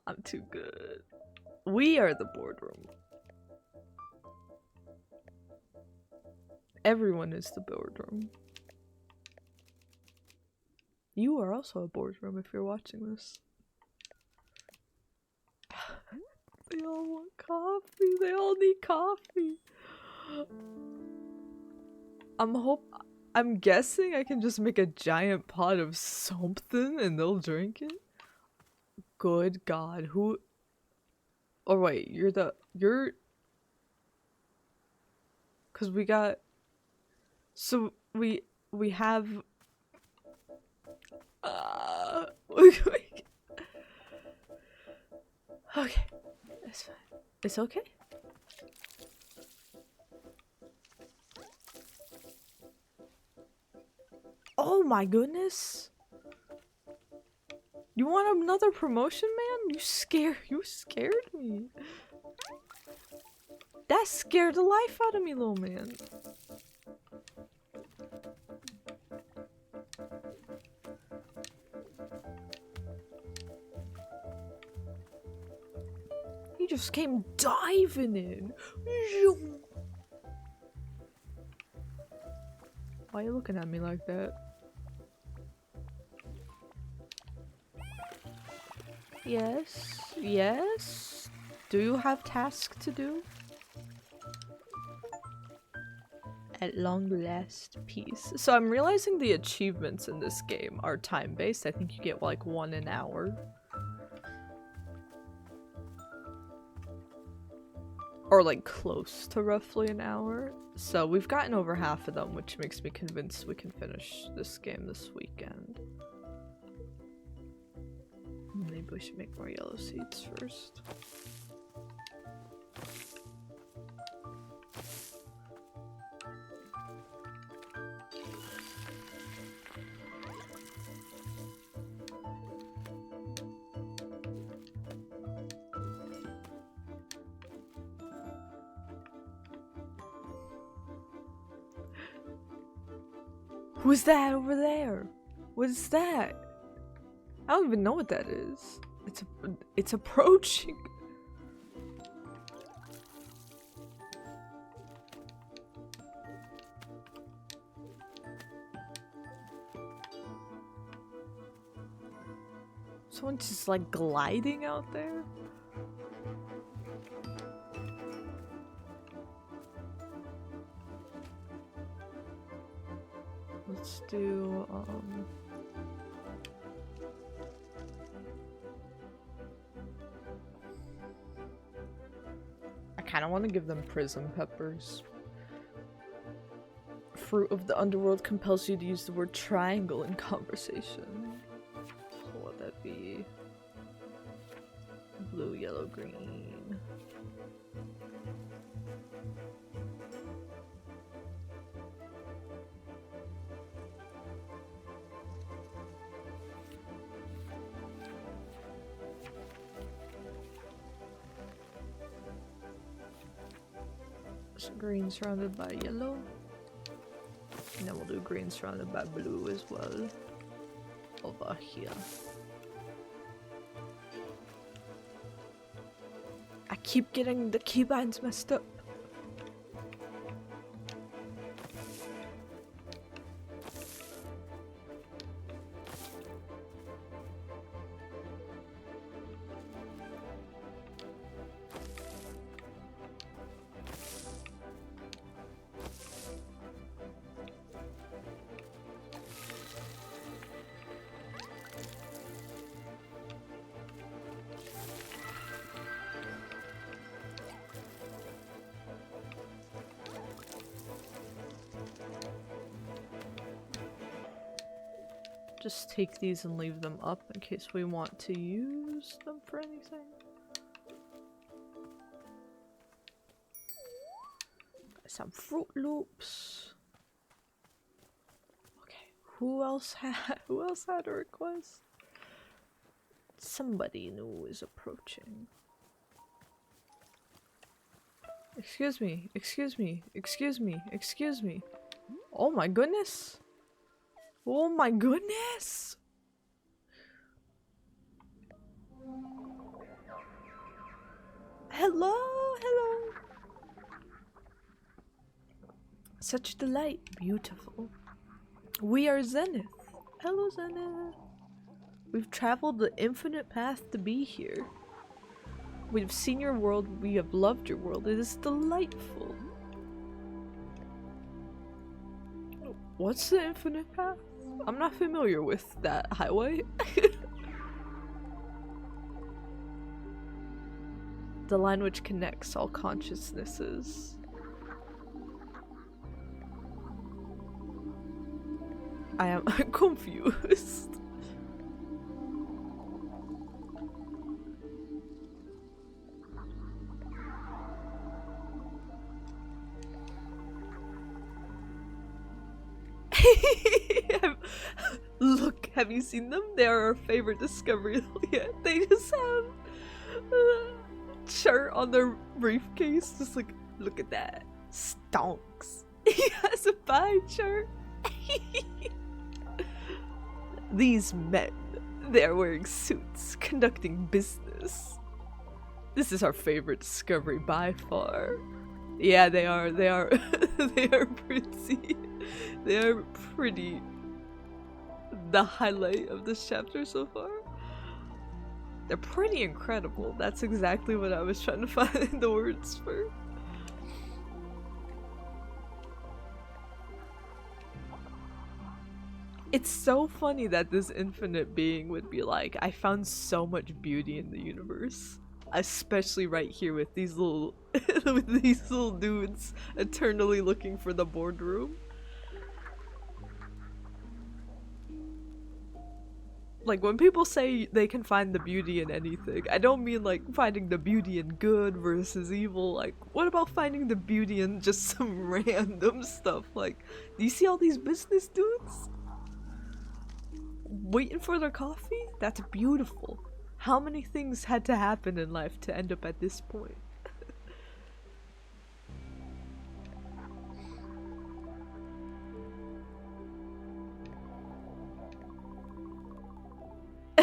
I'm too good. We are the boardroom. Everyone is the boardroom. You are also a boardroom if you're watching this. They all want coffee. They all need coffee. I'm guessing I can just make a giant pot of something and they'll drink it. Good God, who? Oh wait, you're. Cause we got. So we have. Okay, it's fine. It's okay. Oh my goodness. You want another promotion, man? You scared me. That scared the life out of me, little man. He just came diving in. Why are you looking at me like that? Yes, yes. Do you have tasks to do? At long last, peace. So I'm realizing the achievements in this game are time-based. I think you get like 1 an hour. Or like close to roughly an hour. So we've gotten over half of them, which makes me convinced we can finish this game this weekend. Maybe we should make more yellow seeds first. Who's that over there? What is that? I don't even know what that is. It's approaching. Someone's just like gliding out there. Let's do I kind of want to give them prism peppers. Fruit of the underworld compels you to use the word triangle in conversation. What would that be? Blue, yellow, green. Green surrounded by yellow. And then we'll do green surrounded by blue as well. Over here. I keep getting the keybinds messed up. Just take these and leave them up in case we want to use them for anything. Got some Fruit Loops. Okay, who else had a request? Somebody new is approaching. Excuse me, excuse me, excuse me, excuse me. Oh my goodness. Oh my goodness! Hello, hello. Such delight, beautiful. We are Zenith. Hello, Zenith. We've traveled the infinite path to be here. We have seen your world, we have loved your world. It is delightful. What's the infinite path? I'm not familiar with that highway. The line which connects all consciousnesses. I am confused. Look, have you seen them? They are our favorite discovery yet. They just have a chart on their briefcase. Just like, look at that. Stonks. He has a pie chart. These men, they are wearing suits, conducting business. This is our favorite discovery by far. Yeah, they are. They are pretty. They are pretty. The highlight of this chapter so far. They're pretty incredible. That's exactly what I was trying to find the words for. It's so funny that this infinite being would be like, I found so much beauty in the universe. Especially right here with these little with these little dudes eternally looking for the boardroom. Like, when people say they can find the beauty in anything, I don't mean like finding the beauty in good versus evil. Like, what about finding the beauty in just some random stuff? Like, do you see all these business dudes waiting for their coffee? That's beautiful. How many things had to happen in life to end up at this point?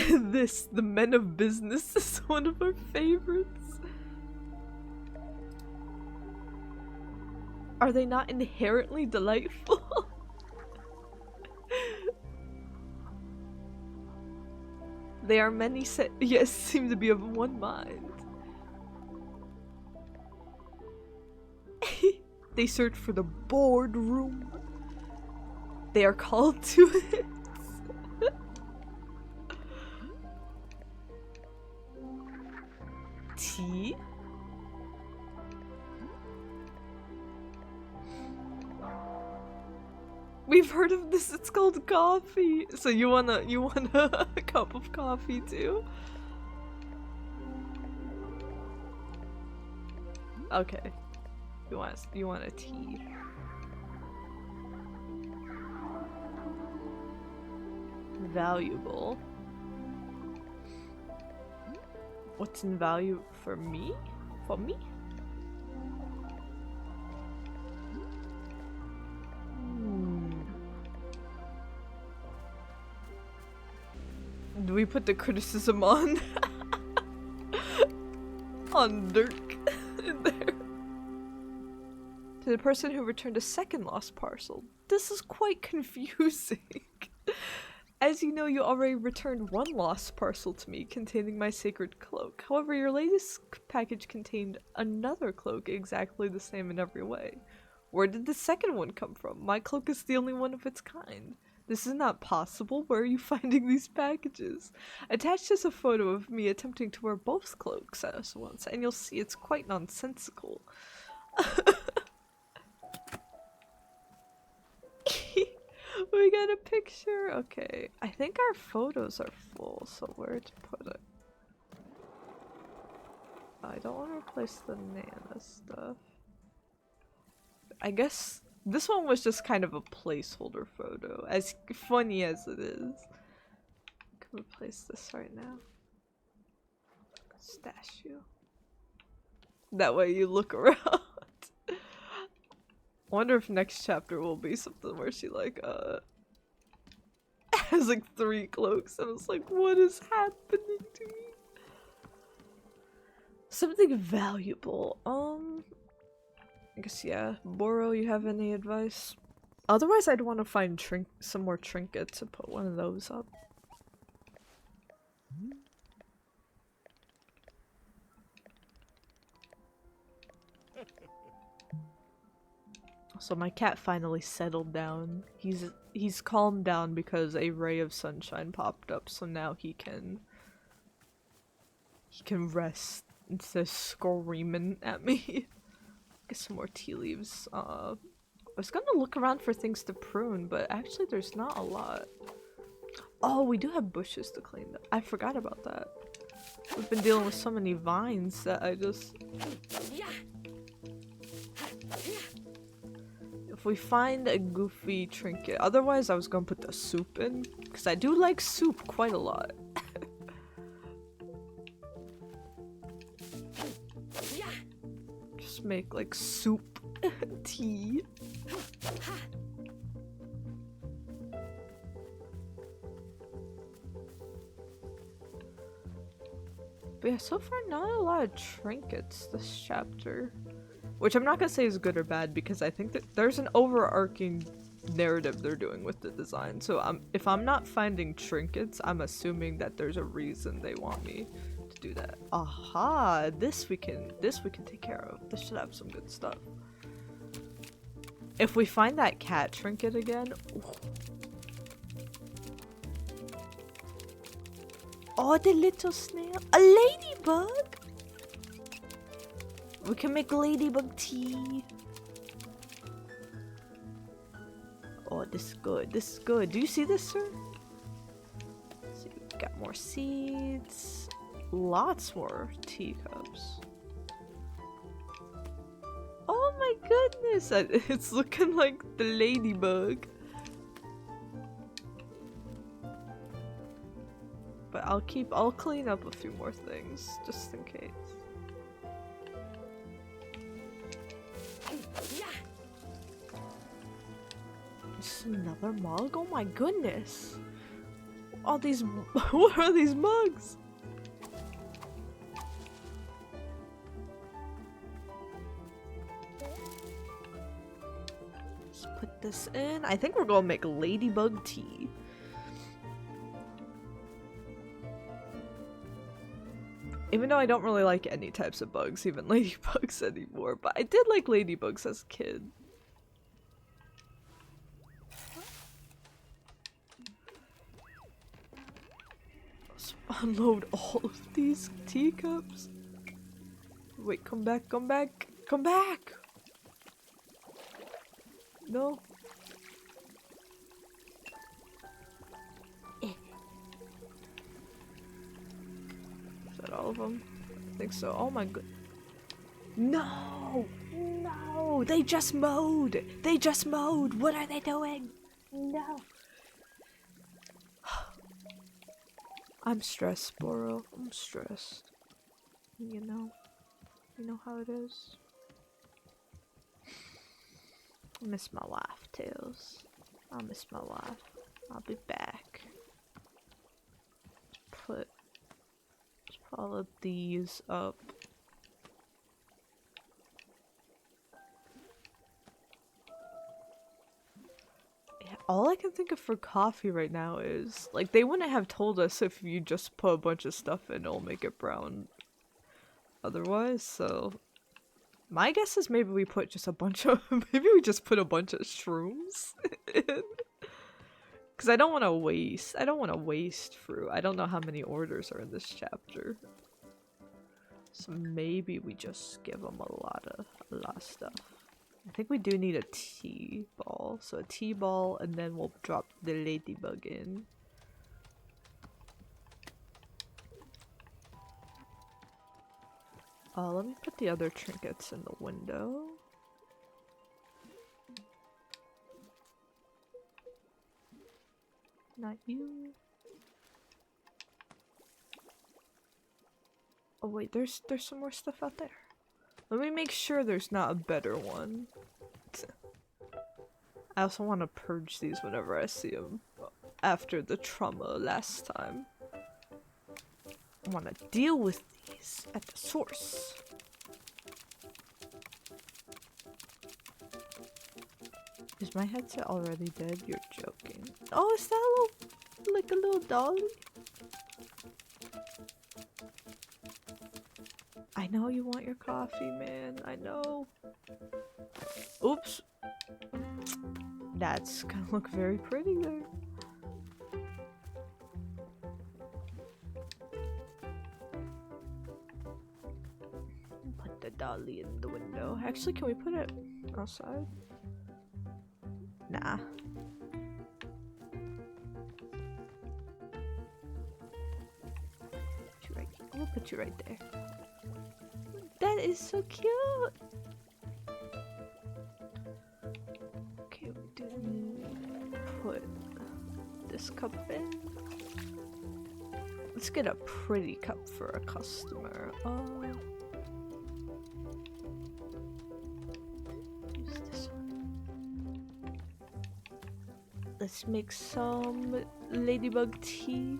This, the men of business, is one of our favorites. Are they not inherently delightful? They are many yes, seem to be of one mind. They search for the boardroom. They are called to it. Tea? We've heard of this, it's called coffee. So you want a cup of coffee too? Okay. You want a tea. Valuable. What's in value for me? For me? Do we put the criticism on? On Dirk in there. To the person who returned a second lost parcel. This is quite confusing. As you know, you already returned one lost parcel to me containing my sacred cloak. However, your latest package contained another cloak exactly the same in every way. Where did the second one come from? My cloak is the only one of its kind. This is not possible. Where are you finding these packages? Attached is a photo of me attempting to wear both cloaks at once, and you'll see it's quite nonsensical. We got a picture. Okay, I think our photos are full, so where to put it? I don't want to replace the Nana stuff. I guess this one was just kind of a placeholder photo, as funny as it is. I can replace this right now. Stash you. That way you look around. I wonder if next chapter will be something where she like has like 3 cloaks and it's like, what is happening to me? Something valuable. I guess yeah. Boro, you have any advice? Otherwise I'd want to find some more trinkets and put one of those up. So my cat finally settled down. He's calmed down because a ray of sunshine popped up, so now he can rest instead of screaming at me. Get some more tea leaves. I was gonna look around for things to prune, but actually there's not a lot. Oh, we do have bushes to clean up. I forgot about that. We've been dealing with so many vines that I just... If we find a goofy trinket. Otherwise I was gonna put the soup in, because I do like soup quite a lot. Just make like soup tea. But yeah, so far not a lot of trinkets this chapter. Which I'm not gonna say is good or bad, because I think that there's an overarching narrative they're doing with the design. So if I'm not finding trinkets, I'm assuming that there's a reason they want me to do that. Aha! This we can take care of. This should have some good stuff. If we find that cat trinket again, ooh. Oh, the little snail. A ladybug! We can make ladybug tea. Oh, this is good. This is good. Do you see this, sir? See, we got more seeds. Lots more teacups. Oh my goodness! It's looking like the ladybug. But I'll clean up a few more things, just in case. Just another mug? Oh my goodness! All these- what are these mugs? Let's put this in. I think we're gonna make ladybug tea. Even though I don't really like any types of bugs, even ladybugs anymore, but I did like ladybugs as a kid. Let's unload all of these teacups. Wait, come back, come back, come back! No. Is that all of them? I think so. Oh my god. No! No! They just mowed! They just mowed! What are they doing? No! I'm stressed, Boro. I'm stressed. You know how it is. I miss my wife, Tails. I miss my wife. I'll be back. Follow these up. Yeah, all I can think of for coffee right now is, like, they wouldn't have told us if you just put a bunch of stuff in, it'll make it brown otherwise, so my guess is maybe we put just a bunch of, maybe we just put a bunch of shrooms in. Because I don't want to waste fruit. I don't know how many orders are in this chapter. So maybe we just give them a lot of stuff. I think we do need a tea ball. So a tea ball, and then we'll drop the ladybug in. Let me put the other trinkets in the window. Not you. Oh wait, there's some more stuff out there. Let me make sure there's not a better one. I also want to purge these whenever I see them after the trauma last time. I want to deal with these at the source. Is my headset already dead? You're joking. Oh, is that a little, like a little dolly? I know you want your coffee, man. I know. Oops. That's gonna look very pretty there. Put the dolly in the window. Actually, can we put it outside? Nah. We'll put you right there. That is so cute! Okay, we do need to put this cup in. Let's get a pretty cup for a customer. Use this one. Let's make some ladybug tea.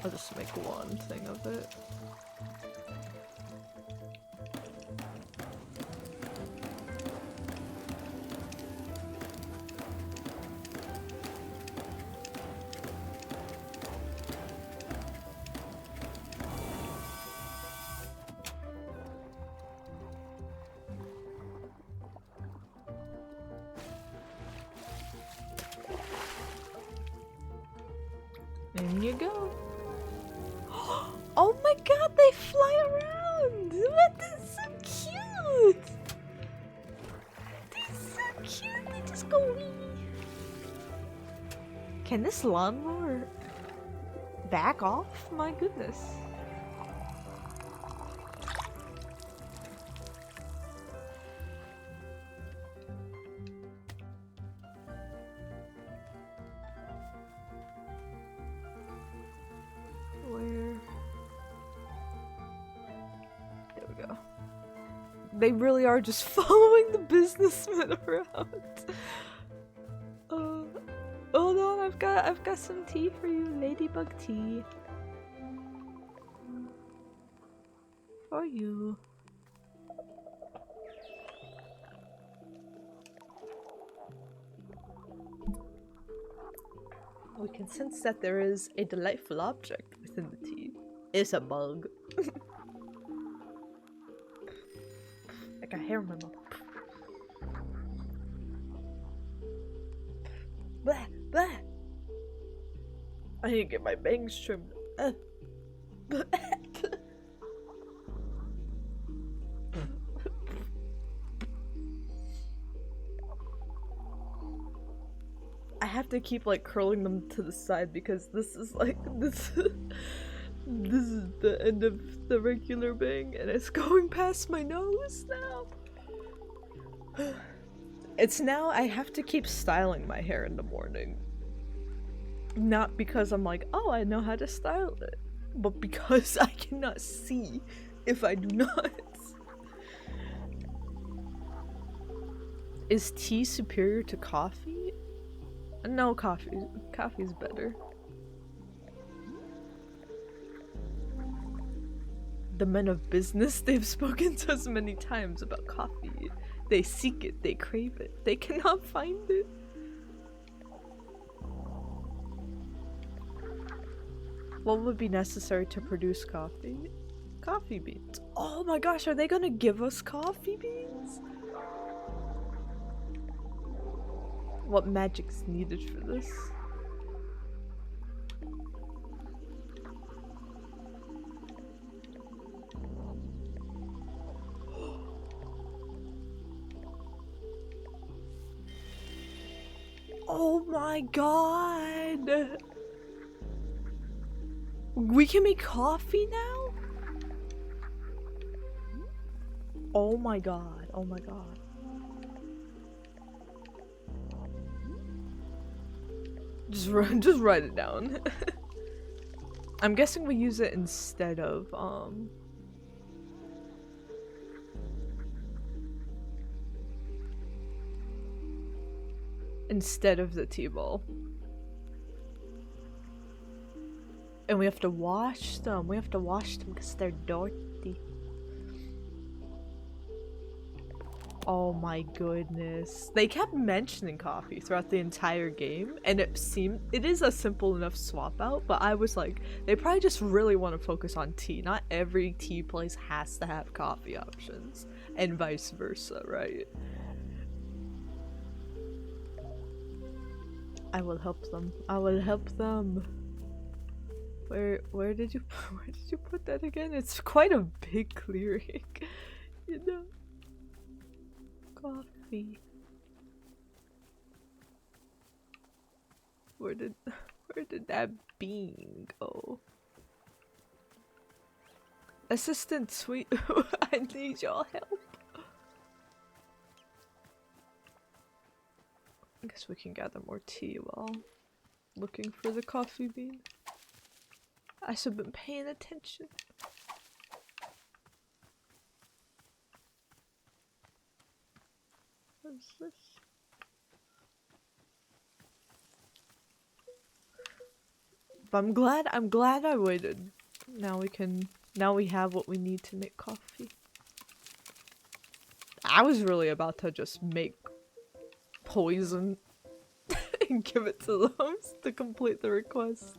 I'll just make one thing of it. In you go. Oh my god, they fly around! That is so cute! They're so cute, they just go wee! Can this lawnmower back off? My goodness. They really are just following the businessmen around. Hold on, I've got some tea for you, ladybug tea. For you. We can sense that there is a delightful object within the tea. It's a bug. Like a hair in my mouth. Blah, blah. I need to get my bangs trimmed. I have to keep like curling them to the side because this is like this is the end of the regular bang and it's going past my nose now. It's now I have to keep styling my hair in the morning. Not because I'm like, oh, I know how to style it, but because I cannot see if I do not. Is tea superior to coffee? No, coffee. Coffee's better. The men of business, they've spoken to us many times about coffee. They seek it, they crave it, they cannot find it. What would be necessary to produce coffee? Coffee beans. Oh my gosh, are they gonna give us coffee beans? What magic's needed for this? Oh my god! We can make coffee now? Oh my god, oh my god. Just write it down. I'm guessing we use it instead of, instead of the T-ball. And we have to wash them. We have to wash them because they're dirty. Oh my goodness. They kept mentioning coffee throughout the entire game, and it is a simple enough swap out, but I was like, they probably just really want to focus on tea. Not every tea place has to have coffee options, and vice versa, right? I will help them. I will help them. Where did you put that again? It's quite a big clearing, you know. Coffee. Where did that bean go? Assistant Sweet, I need your help. I guess we can gather more tea while looking for the coffee bean. I should have been paying attention. What's this? But I'm glad I waited. Now we have what we need to make coffee. I was really about to just make poison and give it to them to complete the request.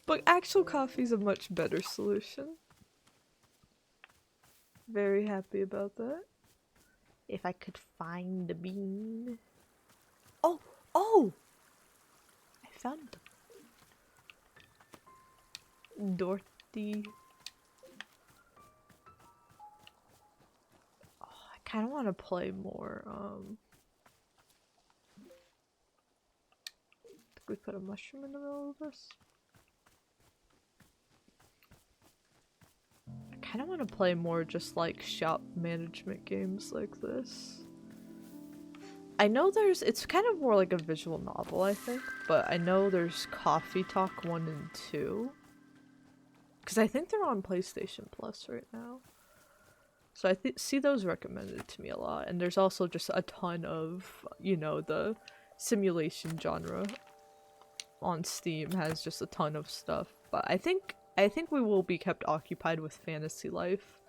But actual coffee's a much better solution. Very happy about that. If I could find the bean. Oh! Oh! I found them. Dorothy. Oh, I kind of want to play more, Think we put a mushroom in the middle of this? I kind of want to play more just like shop management games like this. I know it's kind of more like a visual novel, I think, but I know there's Coffee Talk 1 and 2. Because I think they're on PlayStation Plus right now. So I see those recommended to me a lot. And there's also just a ton of, you know, the simulation genre on Steam has just a ton of stuff. But I think we will be kept occupied with Fantasy Life.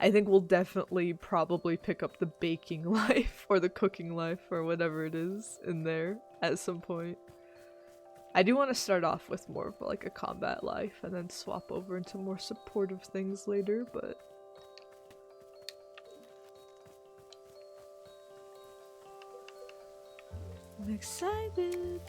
I think we'll definitely probably pick up the baking life or the cooking life or whatever it is in there at some point. I do want to start off with more of like a combat life and then swap over into more supportive things later, but I'm excited.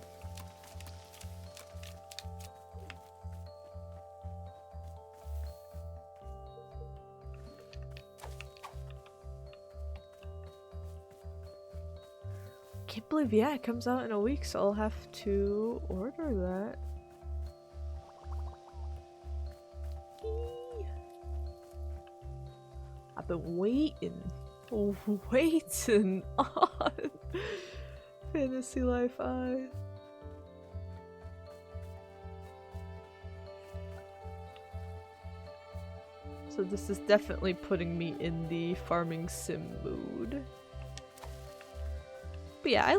Can't believe, yeah, it comes out in a week, so I'll have to order that. I've been waiting on Fantasy Life I. So this is definitely putting me in the farming sim mood. But yeah,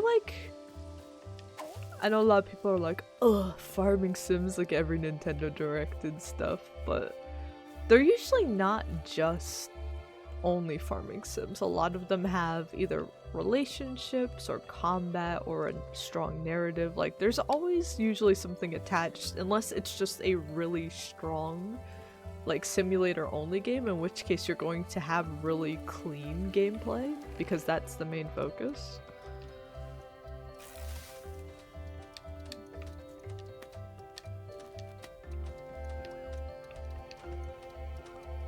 I know a lot of people are like, ugh, farming sims like every Nintendo Direct and stuff, but they're usually not just only farming sims. A lot of them have either relationships or combat or a strong narrative. Like, there's always usually something attached, unless it's just a really strong, like, simulator only game, in which case you're going to have really clean gameplay, because that's the main focus.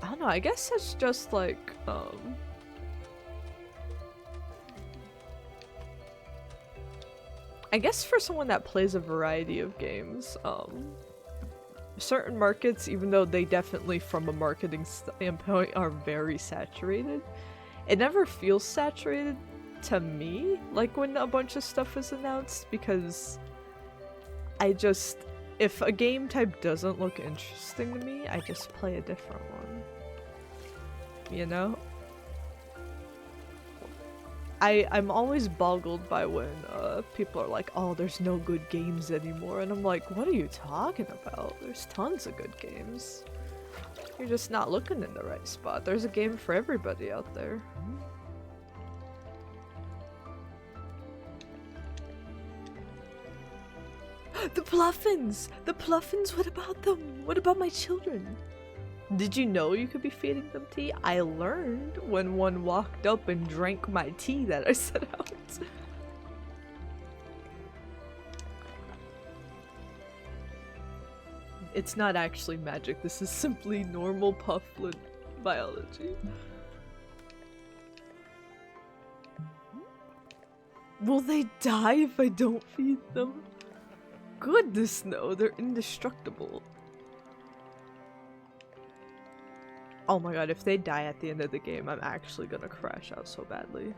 I don't know, I guess it's just like, I guess for someone that plays a variety of games, certain markets, even though they definitely from a marketing standpoint are very saturated, it never feels saturated to me, like when a bunch of stuff is announced, because if a game type doesn't look interesting to me, I just play a different one. You know? I'm always boggled by when people are like, oh, there's no good games anymore, and I'm like, what are you talking about? There's tons of good games. You're just not looking in the right spot. There's a game for everybody out there. The Pluffins! The Pluffins, what about them? What about my children? Did you know you could be feeding them tea? I learned when one walked up and drank my tea that I set out. It's not actually magic, this is simply normal pufflet biology. Will they die if I don't feed them? Goodness no, they're indestructible. Oh my god, if they die at the end of the game, I'm actually gonna crash out so badly.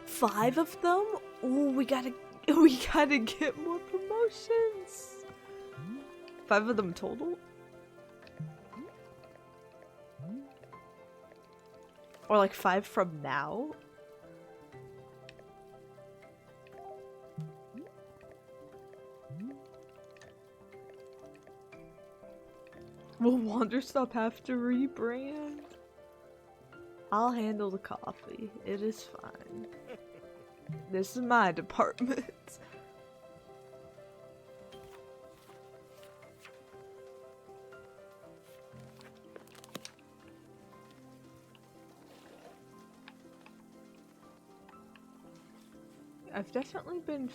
Five of them? Ooh, we gotta get more promotions. 5 of them total? Or like 5 from now? Will Wanderstop have to rebrand? I'll handle the coffee. It is fine. This is my department. I've definitely been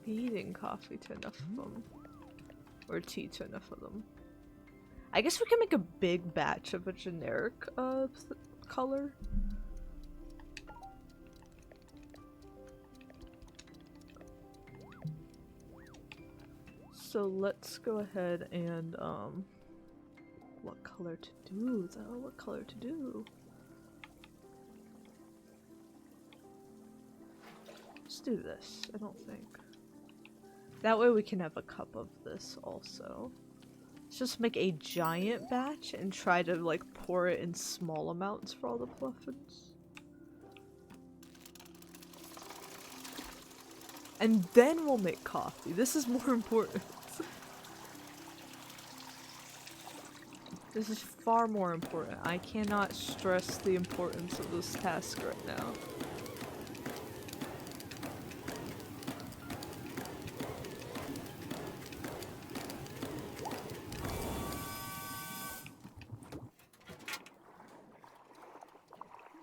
feeding coffee to enough of them. Or tea to enough of them. I guess we can make a big batch of a generic color. So let's go ahead and what color to do though? What color to do? Let's do this, I don't think. That way we can have a cup of this also. Let's just make a giant batch and try to like pour it in small amounts for all the Pluffins. And then we'll make coffee. This is more important. This is far more important. I cannot stress the importance of this task right now.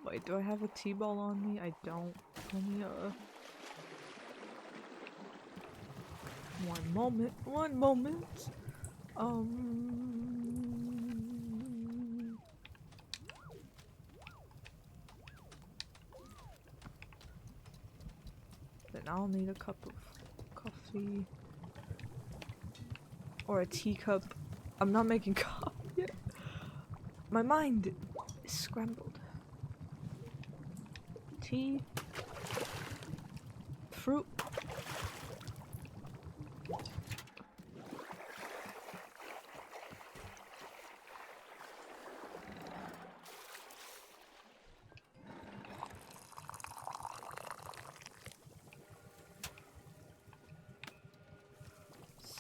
Wait, do I have a T-ball on me? I don't. Let me, one moment. Then I'll need a cup of coffee. Or a teacup. I'm not making coffee yet. My mind is scrambled. Tea. Fruit.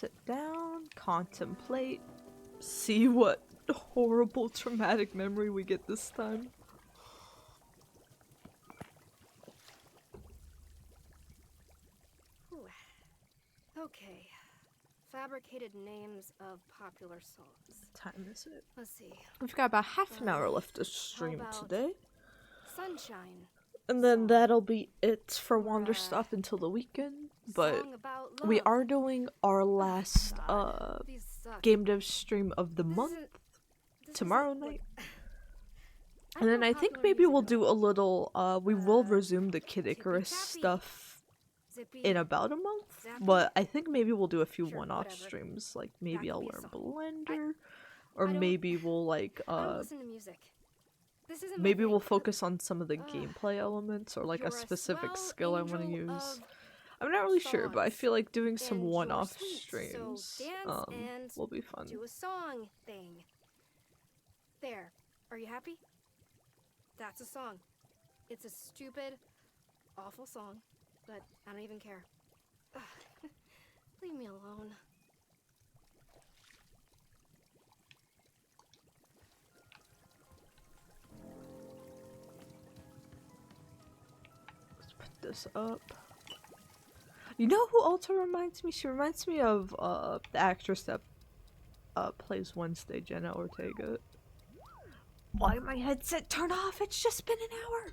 sit down, contemplate, see what horrible traumatic memory we get this time. Ooh. Okay. Fabricated names of popular songs. What time is it? Let's see. We've got about half an hour left to stream about today. Sunshine. And then Song. that'll be it for Or, Wanderstop until the weekend. But Song about we love. are doing our last God, these suck. game dev stream of the This month this tomorrow isn't, night. like, And then know I think popular maybe music we'll at do all. a little, we will resume the Kid Icarus Tippy-tappy. stuff Zippy. in about a month. Zappy. But I think maybe we'll do a few Sure, one-off whatever. streams. Like maybe That I'll could be a learn song. Blender. Or I don't- maybe we'll like, I don't listen to music. This isn't my maybe we'll thing. focus on some of the gameplay elements or like You're a specific swell skill I want to angel use. of I'm not really sure, but I songs. feel like doing some And you're one-off sweet, streams so dance and will be fun. do a song thing. There. Are you happy? That's a song. It's a stupid, awful song, but I don't even care. Ugh. Leave me alone. Let's put this up. You know who also reminds me? She reminds me of the actress that plays Wednesday, Jenna Ortega. Why my headset turned off? It's just been an hour.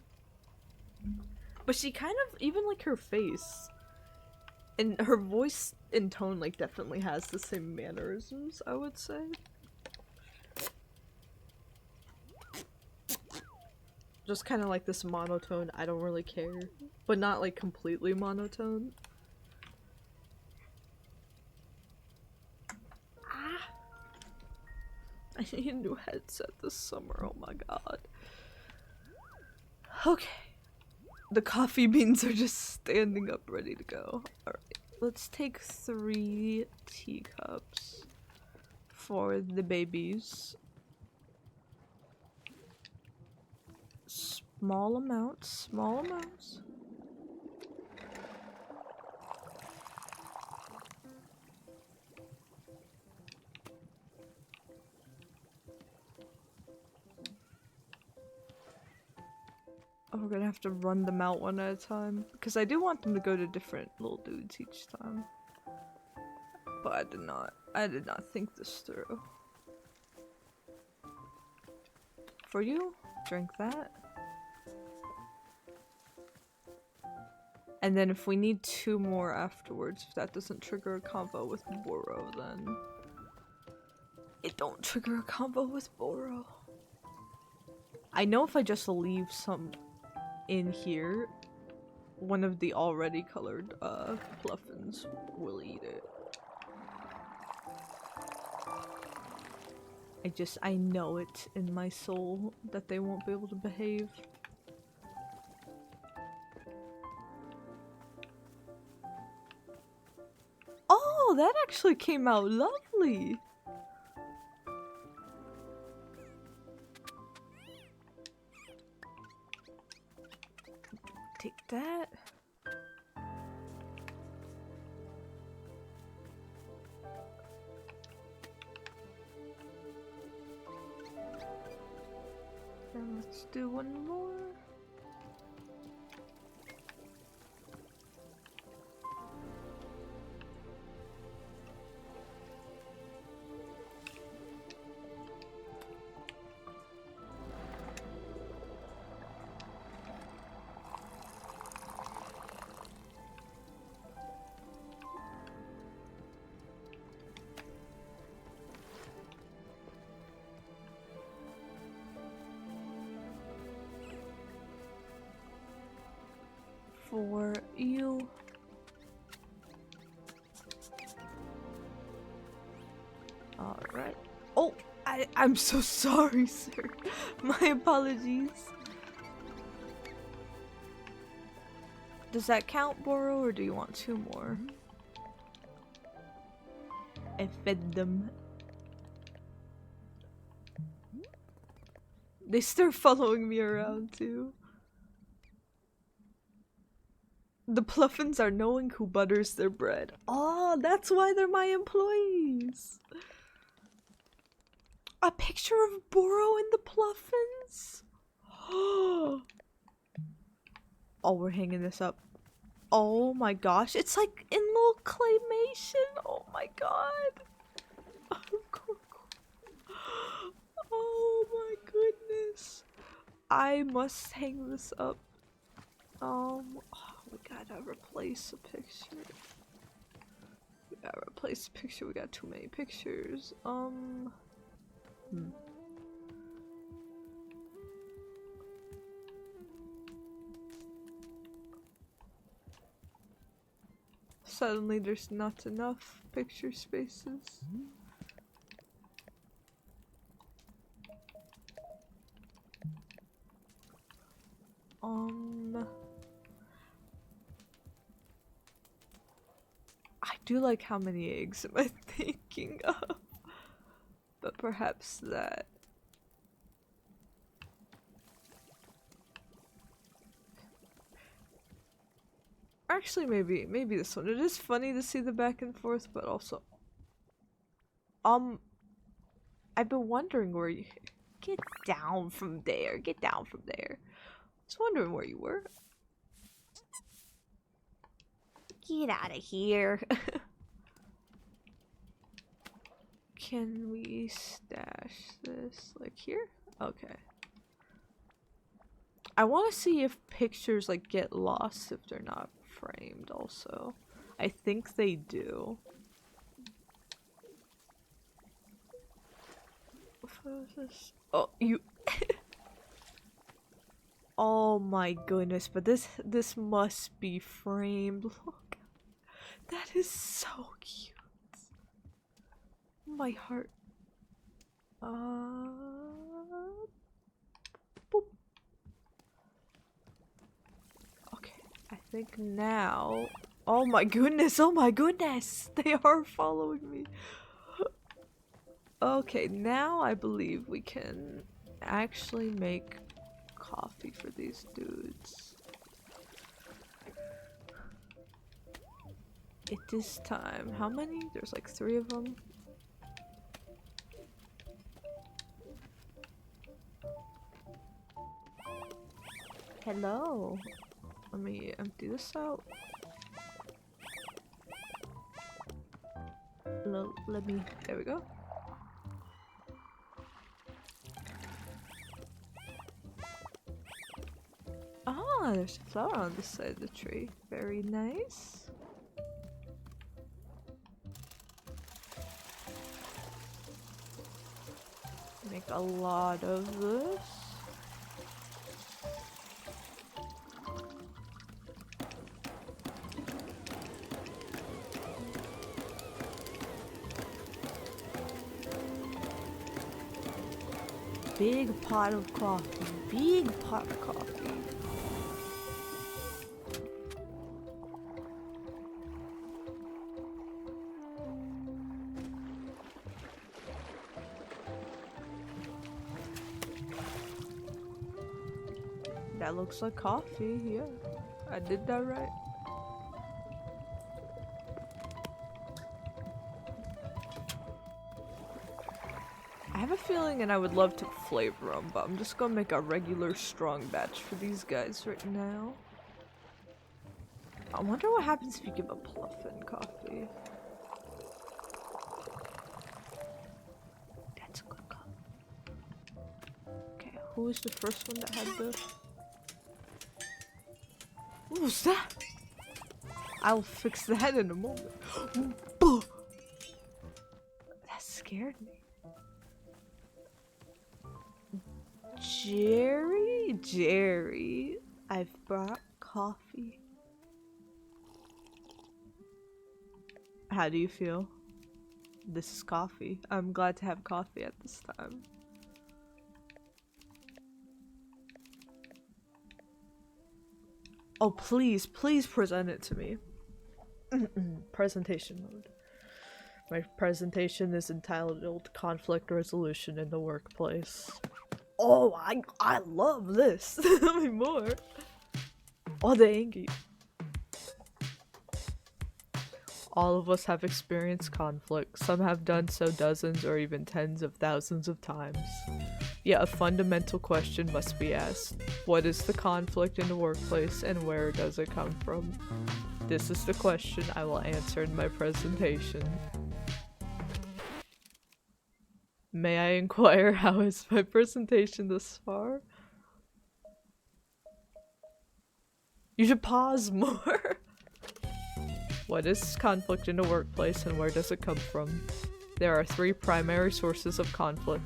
But she kind of, even like her face and her voice and tone, like definitely has the same mannerisms, I would say. Just kind of like this monotone, I don't really care, but not like completely monotone. Ah! I need a new headset this summer, oh my god. Okay. The coffee beans are just standing up ready to go. Alright, let's take 3 teacups for the babies. Small amounts, small amounts. Oh, we're gonna have to run them out one at a time. Because I do want them to go to different little dudes each time. But I did not think this through. For you, drink that. And then if we need 2 more afterwards, if that doesn't trigger a combo with Boro, then it don't trigger a combo with Boro. I know if I just leave some in here, one of the already colored Pluffins will eat it. I know it in my soul that they won't be able to behave. Oh, that actually came out lovely! Take that. And let's do one more. For you. Alright. Oh, I'm so sorry, sir. My apologies. Does that count, Boro, or do you want 2 more? I fed them. They start following me around, too. The Pluffins are knowing who butters their bread. Oh, that's why they're my employees. A picture of Boro and the Pluffins? Oh, we're hanging this up. Oh my gosh, it's like in little claymation. Oh my god. Oh my goodness. I must hang this up. Oh, we gotta replace a picture. We gotta replace a picture. We got too many pictures. Suddenly there's not enough picture spaces. I do like how many eggs am I thinking of? But perhaps that. Actually, maybe this one. It is funny to see the back and forth, but also, I've been wondering where you get down from there. Get down from there. Just wondering where you were. Get out of here. Can we stash this like here? Okay. I want to see if pictures like get lost if they're not framed also. I think they do. Oh, you. Oh my goodness, but this must be framed. Look. That is so cute. My heart. Boop. Okay, I think now. Oh my goodness, they are following me. Okay, now I believe we can actually make coffee for these dudes. It is time. How many? There's like 3 of them. Hello. Let me empty this out. Let me. There we go. Ah, there's a flower on this side of the tree. Very nice. Make a lot of this. Big pot of coffee. Big pot of coffee. That looks like coffee, yeah. I did that right. I have a feeling and I would love to flavor them, but I'm just gonna make a regular strong batch for these guys right now. I wonder what happens if you give a Pluffin coffee. That's a good call. Okay, who was the first one that had the... What was that? I'll fix that in a moment. That scared me. Jerry, I've brought coffee. How do you feel? This is coffee. I'm glad to have coffee at this time. Oh, please present it to me. Presentation mode. My presentation is entitled Conflict Resolution in the Workplace. Oh, I love this. Tell me more. Oh, the angry. all of us have experienced conflict. Some have done so dozens or even tens of thousands of times. Yet a fundamental question must be asked. What is the conflict in the workplace and where does it come from? This is the question I will answer in my presentation. May I inquire how is my presentation thus far? You should pause more. What is conflict in the workplace and where does it come from? There are three primary sources of conflict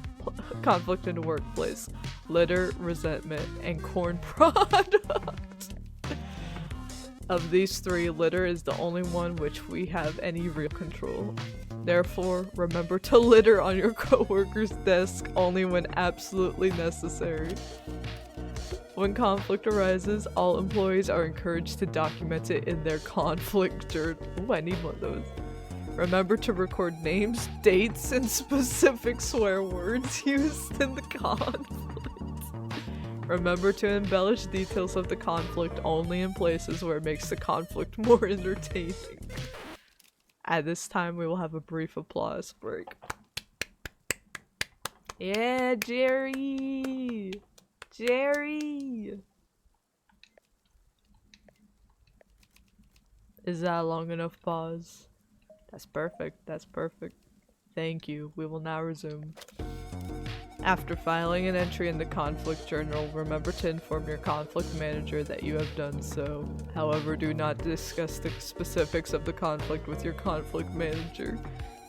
in the workplace: litter, resentment, and corn products. Of these three, litter is the only one which we have any real control. Therefore, remember to litter on your coworker's desk only when absolutely necessary. When conflict arises, all employees are encouraged to document it in their conflict journal. Ooh, I need one of those. Remember to record names, dates, and specific swear words used in the conflict. Remember to embellish details of the conflict only in places where it makes the conflict more entertaining. At this time, we will have a brief applause break. Yeah, Jerry! Jerry! Is that a long enough pause? That's perfect, that's perfect. Thank you. We will now resume. After filing an entry in the conflict journal, remember to inform your conflict manager that you have done so. However, do not discuss the specifics of the conflict with your conflict manager.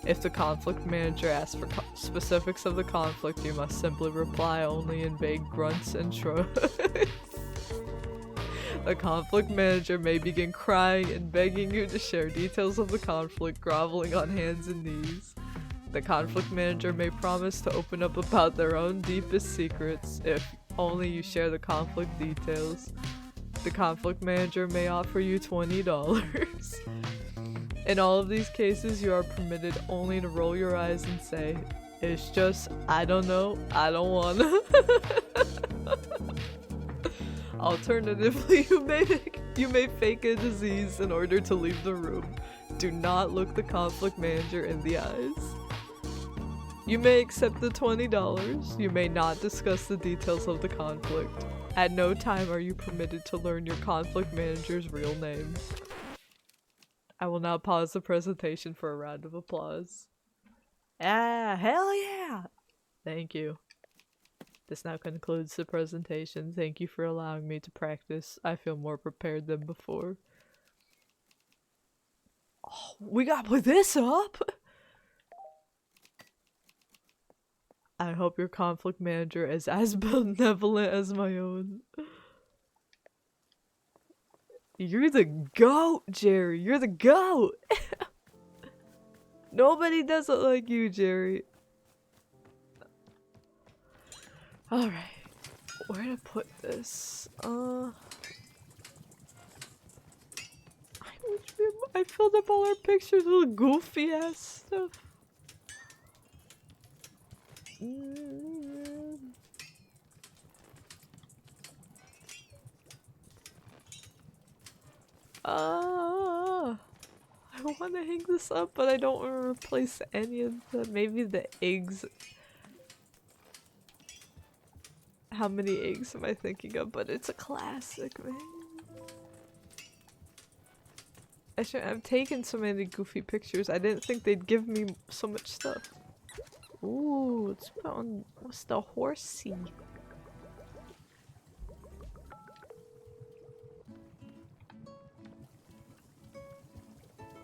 If the conflict manager asks for specifics of the conflict, you must simply reply only in vague grunts and shrugs. The conflict manager may begin crying and begging you to share details of the conflict, groveling on hands and knees. The conflict manager may promise to open up about their own deepest secrets if only you share the conflict details. The conflict manager may offer you $20. In all of these cases, you are permitted only to roll your eyes and say, "It's just, I don't know, I don't wanna." Alternatively, you may fake a disease in order to leave the room. Do not look the conflict manager in the eyes. You may accept the $20. You may not discuss the details of the conflict. At no time are you permitted to learn your conflict manager's real name. I will now pause the presentation for a round of applause. Ah, hell yeah! Thank you. This now concludes the presentation. Thank you for allowing me to practice. I feel more prepared than before. Oh, we gotta put this up! I hope your conflict manager is as benevolent as my own. You're the GOAT, Jerry. You're the GOAT. Nobody does it like you, Jerry. Alright. Where to put this? I filled up all our pictures with goofy ass stuff. I want to hang this up, but I don't want to replace any of the, maybe the eggs. How many eggs am I thinking of? But it's a classic, man. I've taken so many goofy pictures. I didn't think they'd give me so much stuff. Ooh, let's put on, what's the horsey?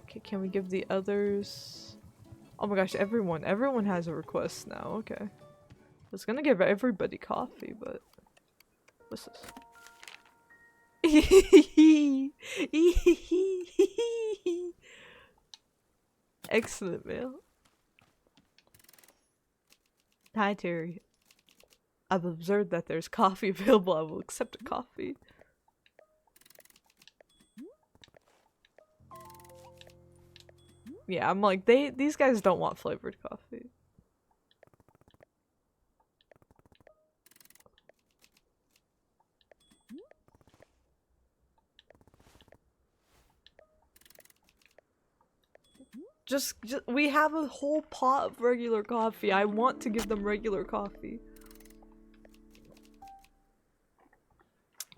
Okay, can we give the others? Oh my gosh, everyone has a request now. Okay. I was gonna give everybody coffee, but what's this? Excellent mail. Hi, Terry. I've observed that there's coffee available. I will accept a coffee. Yeah, I'm like, these guys don't want flavored coffee. Just we have a whole pot of regular coffee. I want to give them regular coffee.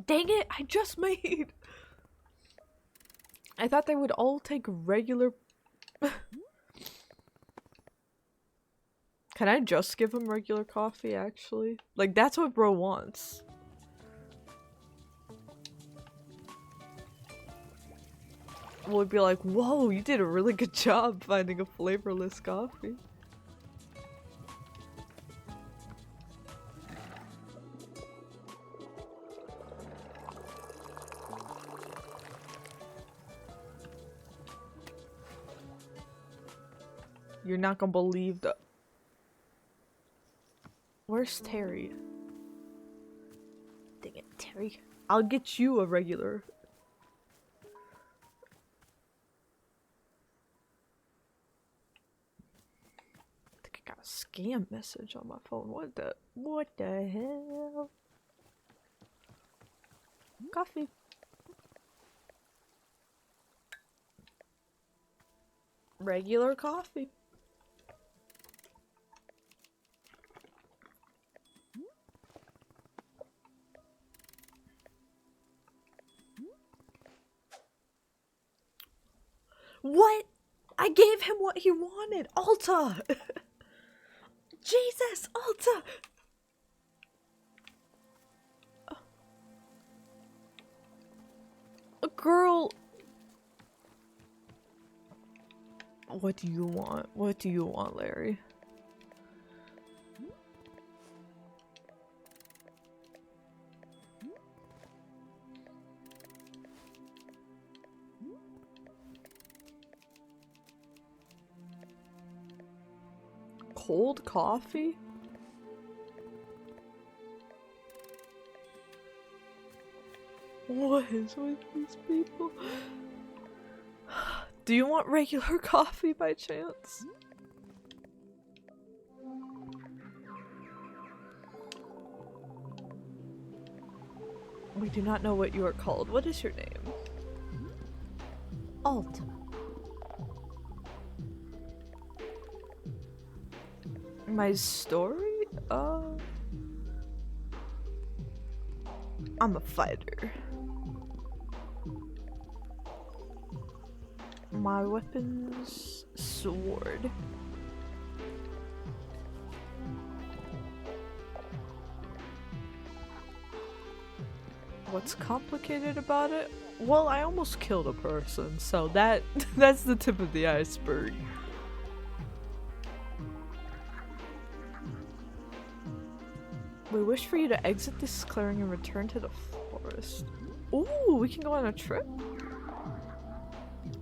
Dang it, I just made. I thought they would all take regular. Can I just give him regular coffee, actually? Like, that's what bro wants. We'll be like, whoa, you did a really good job finding a flavorless coffee. You're not gonna believe the... Where's Terry? Dang it, Terry. I'll get you a regular. I think I got a scam message on my phone. What the hell? Coffee. Regular coffee. What? I gave him what he wanted. Alta. Jesus, Alta. A girl. What do you want? What do you want, Larry? Cold coffee? What is with these people? Do you want regular coffee by chance? We do not know what you are called. What is your name? Alt. My story? I'm a fighter. My weapon's sword. What's complicated about it? Well, I almost killed a person, so that's the tip of the iceberg. We wish for you to exit this clearing and return to the forest. Ooh, we can go on a trip?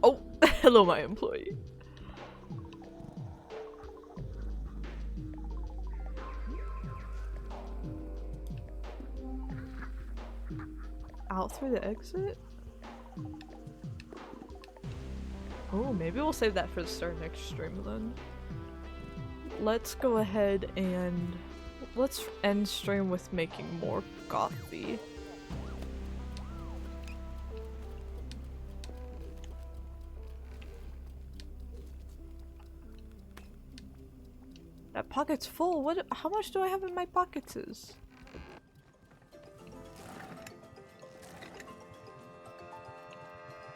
Oh, hello, my employee. Out through the exit? Oh, maybe we'll save that for the start of next stream then. Let's go ahead and let's end stream with making more coffee. That pocket's full. What? How much do I have in my pockets?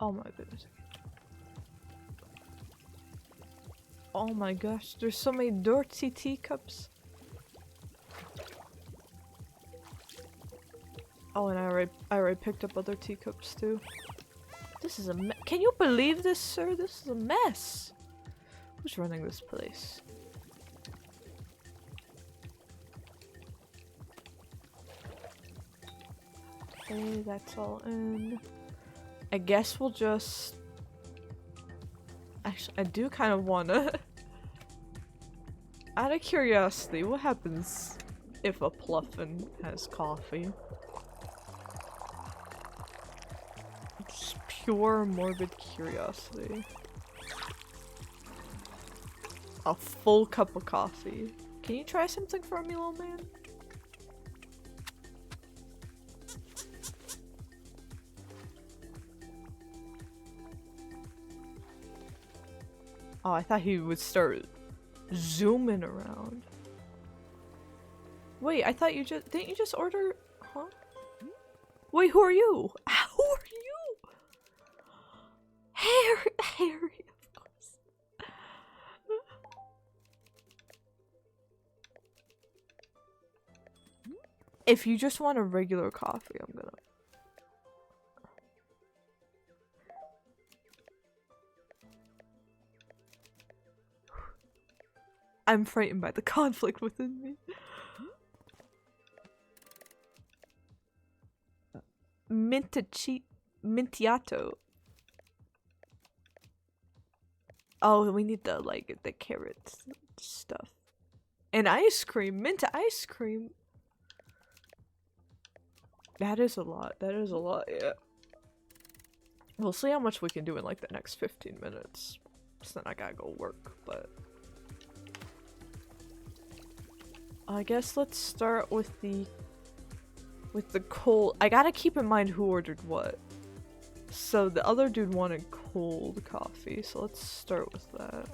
Oh my goodness. Oh my gosh, there's so many dirty teacups. Oh, and I already picked up other teacups too. This is a mess. Can you believe this, sir? This is a mess. Who's running this place? Okay, that's all in. I guess we'll just... Actually, I do kind of wanna... Out of curiosity, what happens if a Pluffin has coffee? Just pure morbid curiosity. A full cup of coffee. Can you try something for me, little man? Oh, I thought he would start zooming around. Wait, I thought you just- didn't you just order- huh? Wait, who are you? Who are you? Harry, of course. If you just want a regular coffee, I'm gonna... I'm frightened by the conflict within me. Mintiato. Oh, we need the, like, the carrot stuff. And ice cream. Mint ice cream. That is a lot. That is a lot, yeah. We'll see how much we can do in, like, the next 15 minutes. So then I gotta go work, but... I guess let's start with the cold. I gotta keep in mind who ordered what. So the other dude wanted cold coffee, so let's start with that.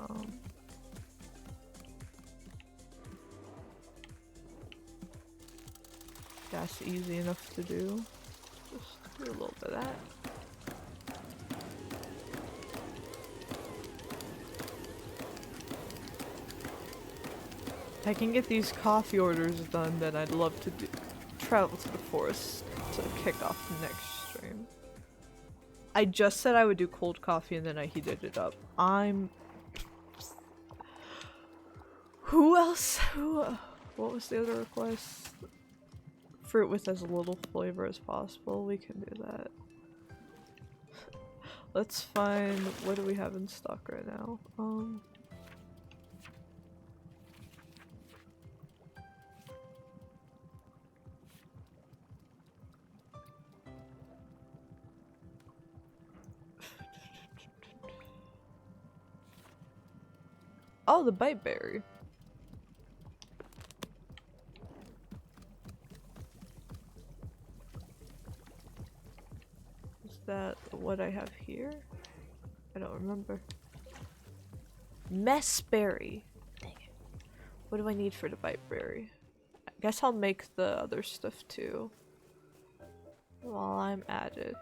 That's easy enough to do. Just do a little bit of that. If I can get these coffee orders done, then I'd love to travel to the forest to kick off the next stream. I just said I would do cold coffee and then I heated it up. Who else? What was the other request? Fruit with as little flavor as possible. We can do that. Let's find, what do we have in stock right now? Oh, the bite berry. Is that what I have here? I don't remember. Mess berry. Dang it. What do I need for the bite berry? I guess I'll make the other stuff too. While I'm at it.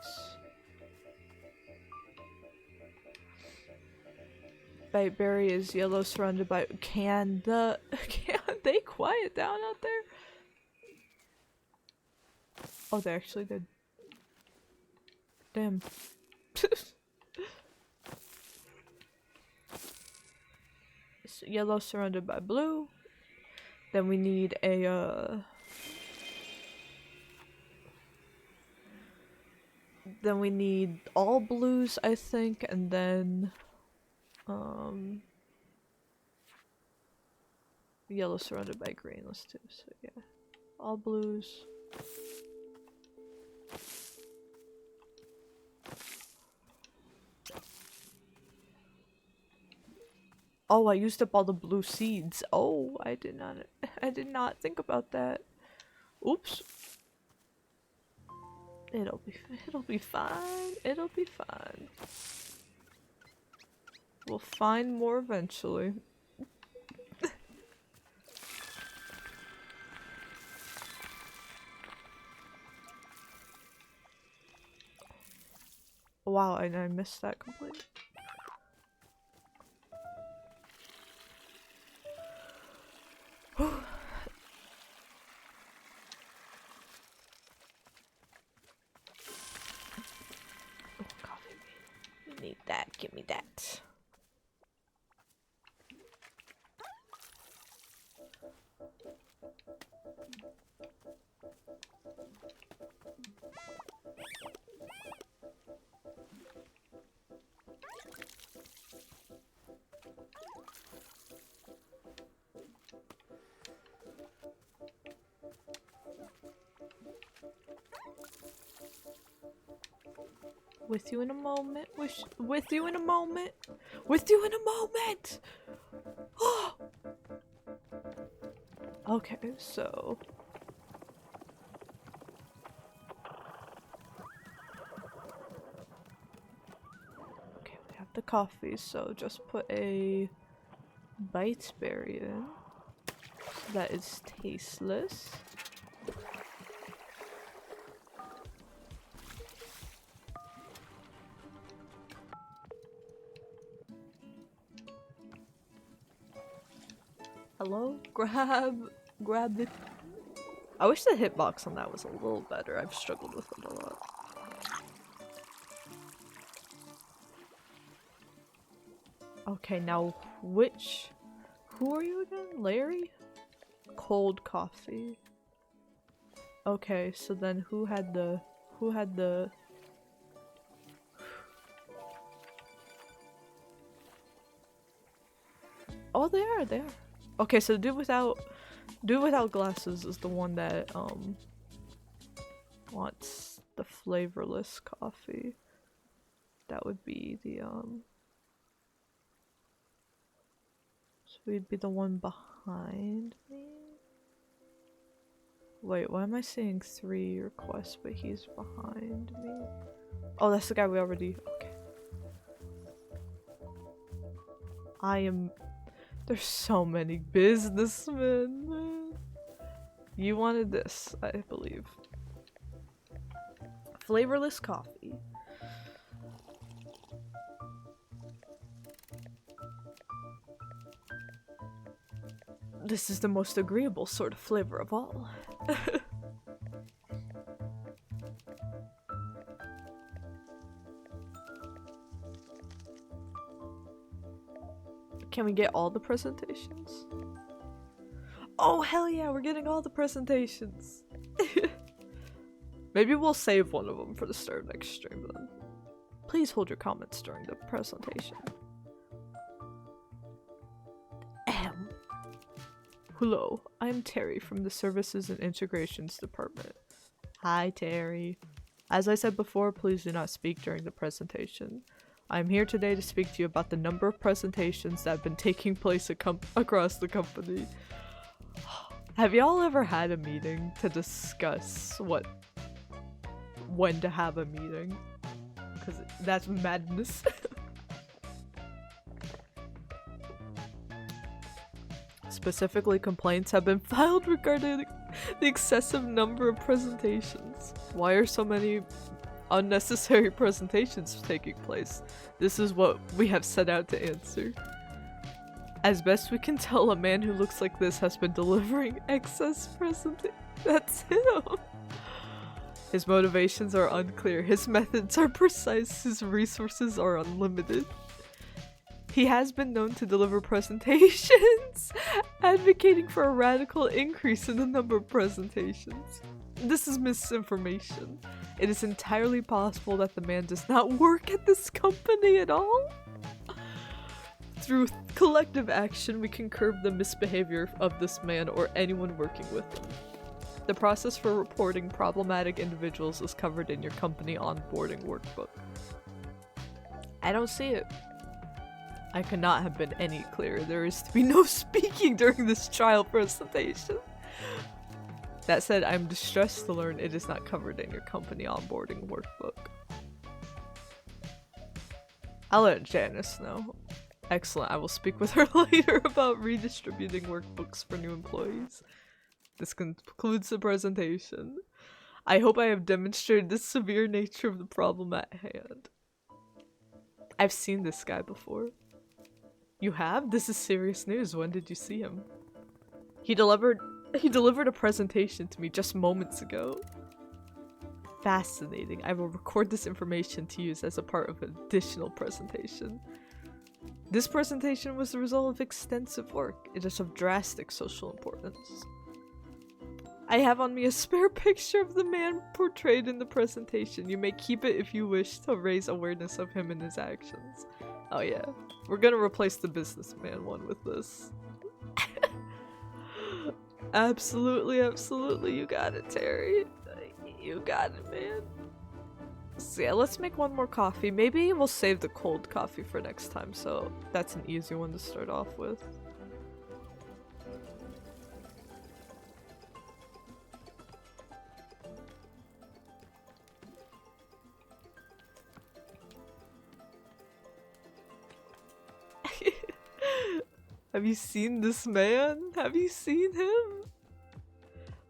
Bite berry is yellow surrounded by- Can they quiet down out there? Oh, they actually did. Damn. Yellow surrounded by blue. Then we need a then we need all blues, I think, and then yellow surrounded by green. Let's do so, yeah. All blues. Oh, I used up all the blue seeds. Oh, I did not think about that. Oops. It'll be fine. It'll be fine. We'll find more eventually. Wow, I missed that completely. Need that, give me that. With you in a moment. With you in a moment. With you in a moment. Oh. Okay, so okay, we have the coffee, so just put a bite berry in. That is tasteless. Hello? Grab it. I wish the hitbox on that was a little better. I've struggled with it a lot. Okay, now who are you again? Larry? Cold coffee. Okay, so then who had the Oh, they are. Okay, so dude without glasses is the one that wants the flavorless coffee. That would be the so he'd be the one behind me. Wait, why am I seeing 3 requests but he's behind me? Oh, that's the guy we already okay. There's so many businessmen, man. You wanted this, I believe. Flavorless coffee. This is the most agreeable sort of flavor of all. Can we get all the presentations? Oh, hell yeah, we're getting all the presentations. Maybe we'll save one of them for the start of next stream then. Please hold your comments during the presentation. Ahem. Hello, I'm Terry from the Services and Integrations Department. Hi, Terry. As I said before, please do not speak during the presentation. I'm here today to speak to you about the number of presentations that have been taking place across the company. Have y'all ever had a meeting to discuss when to have a meeting? Because that's madness. Specifically, complaints have been filed regarding the excessive number of presentations. Why are so many unnecessary presentations taking place? This is what we have set out to answer. As best we can tell, a man who looks like this has been delivering excess presentations. That's him! His motivations are unclear, his methods are precise, his resources are unlimited. He has been known to deliver presentations, advocating for a radical increase in the number of presentations. This is misinformation. It is entirely possible that the man does not work at this company at all. Through collective action, we can curb the misbehavior of this man or anyone working with him. The process for reporting problematic individuals is covered in your company onboarding workbook. I don't see it. I could not have been any clearer. There is to be no speaking during this trial presentation. That said, I'm distressed to learn it is not covered in your company onboarding workbook. I'll let Janice know. Excellent, I will speak with her later about redistributing workbooks for new employees. This concludes the presentation. I hope I have demonstrated the severe nature of the problem at hand. I've seen this guy before. You have? This is serious news. When did you see him? He delivered a presentation to me just moments ago. Fascinating. I will record this information to use as a part of an additional presentation. This presentation was the result of extensive work. It is of drastic social importance. I have on me a spare picture of the man portrayed in the presentation. You may keep it if you wish to raise awareness of him and his actions. Oh yeah, we're gonna replace the businessman one with this. Absolutely, absolutely, you got it, Terry. You got it, man. So yeah, let's make one more coffee. Maybe we'll save the cold coffee for next time, so that's an easy one to start off with. Have you seen this man? Have you seen him?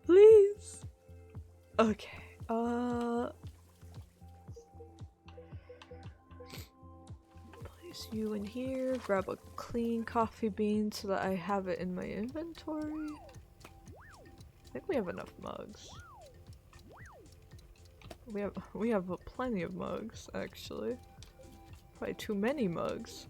Please. Okay. Place you in here. Grab a clean coffee bean so that I have it in my inventory. I think we have enough mugs. We have plenty of mugs, actually. Probably too many mugs.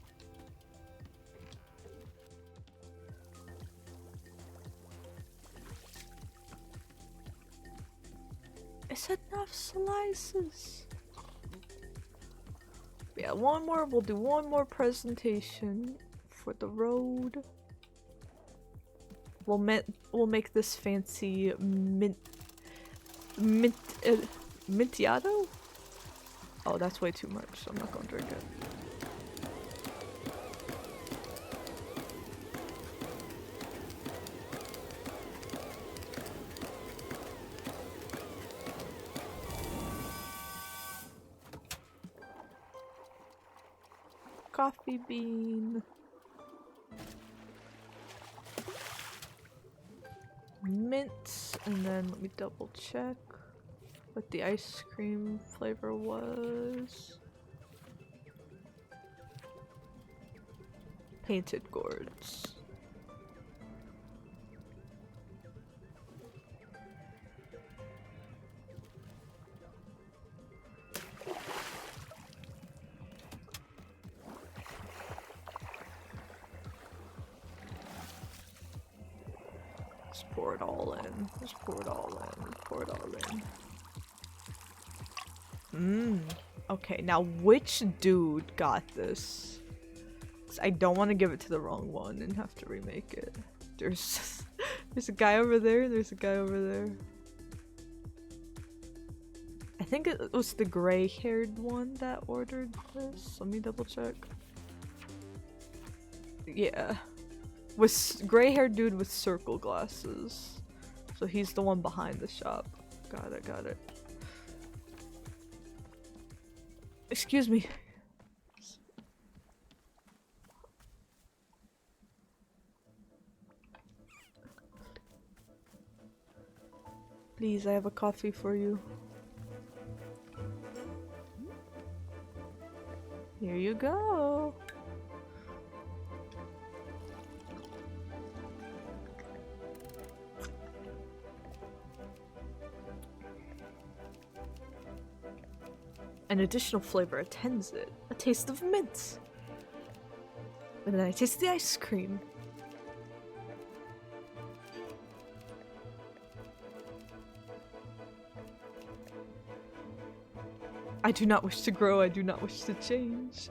It's enough slices. Yeah, one more. We'll do one more presentation for the road. We'll make this fancy mintiado? Oh, that's way too much. I'm not gonna drink it. Coffee bean. Mint, and then let me double check what the ice cream flavor was. Painted gourds. Just pour it all in. Just pour it all in. Pour it all in. Okay, now which dude got this? 'Cause I don't want to give it to the wrong one and have to remake it. There's a guy over there, there's a guy over there. I think it was the gray-haired one that ordered this. Let me double check. Yeah. With gray-haired dude with circle glasses. So he's the one behind the shop. Got it, got it. Excuse me. Please, I have a coffee for you. Here you go. An additional flavor attends it. A taste of mint. And then I taste the ice cream. I do not wish to grow, I do not wish to change.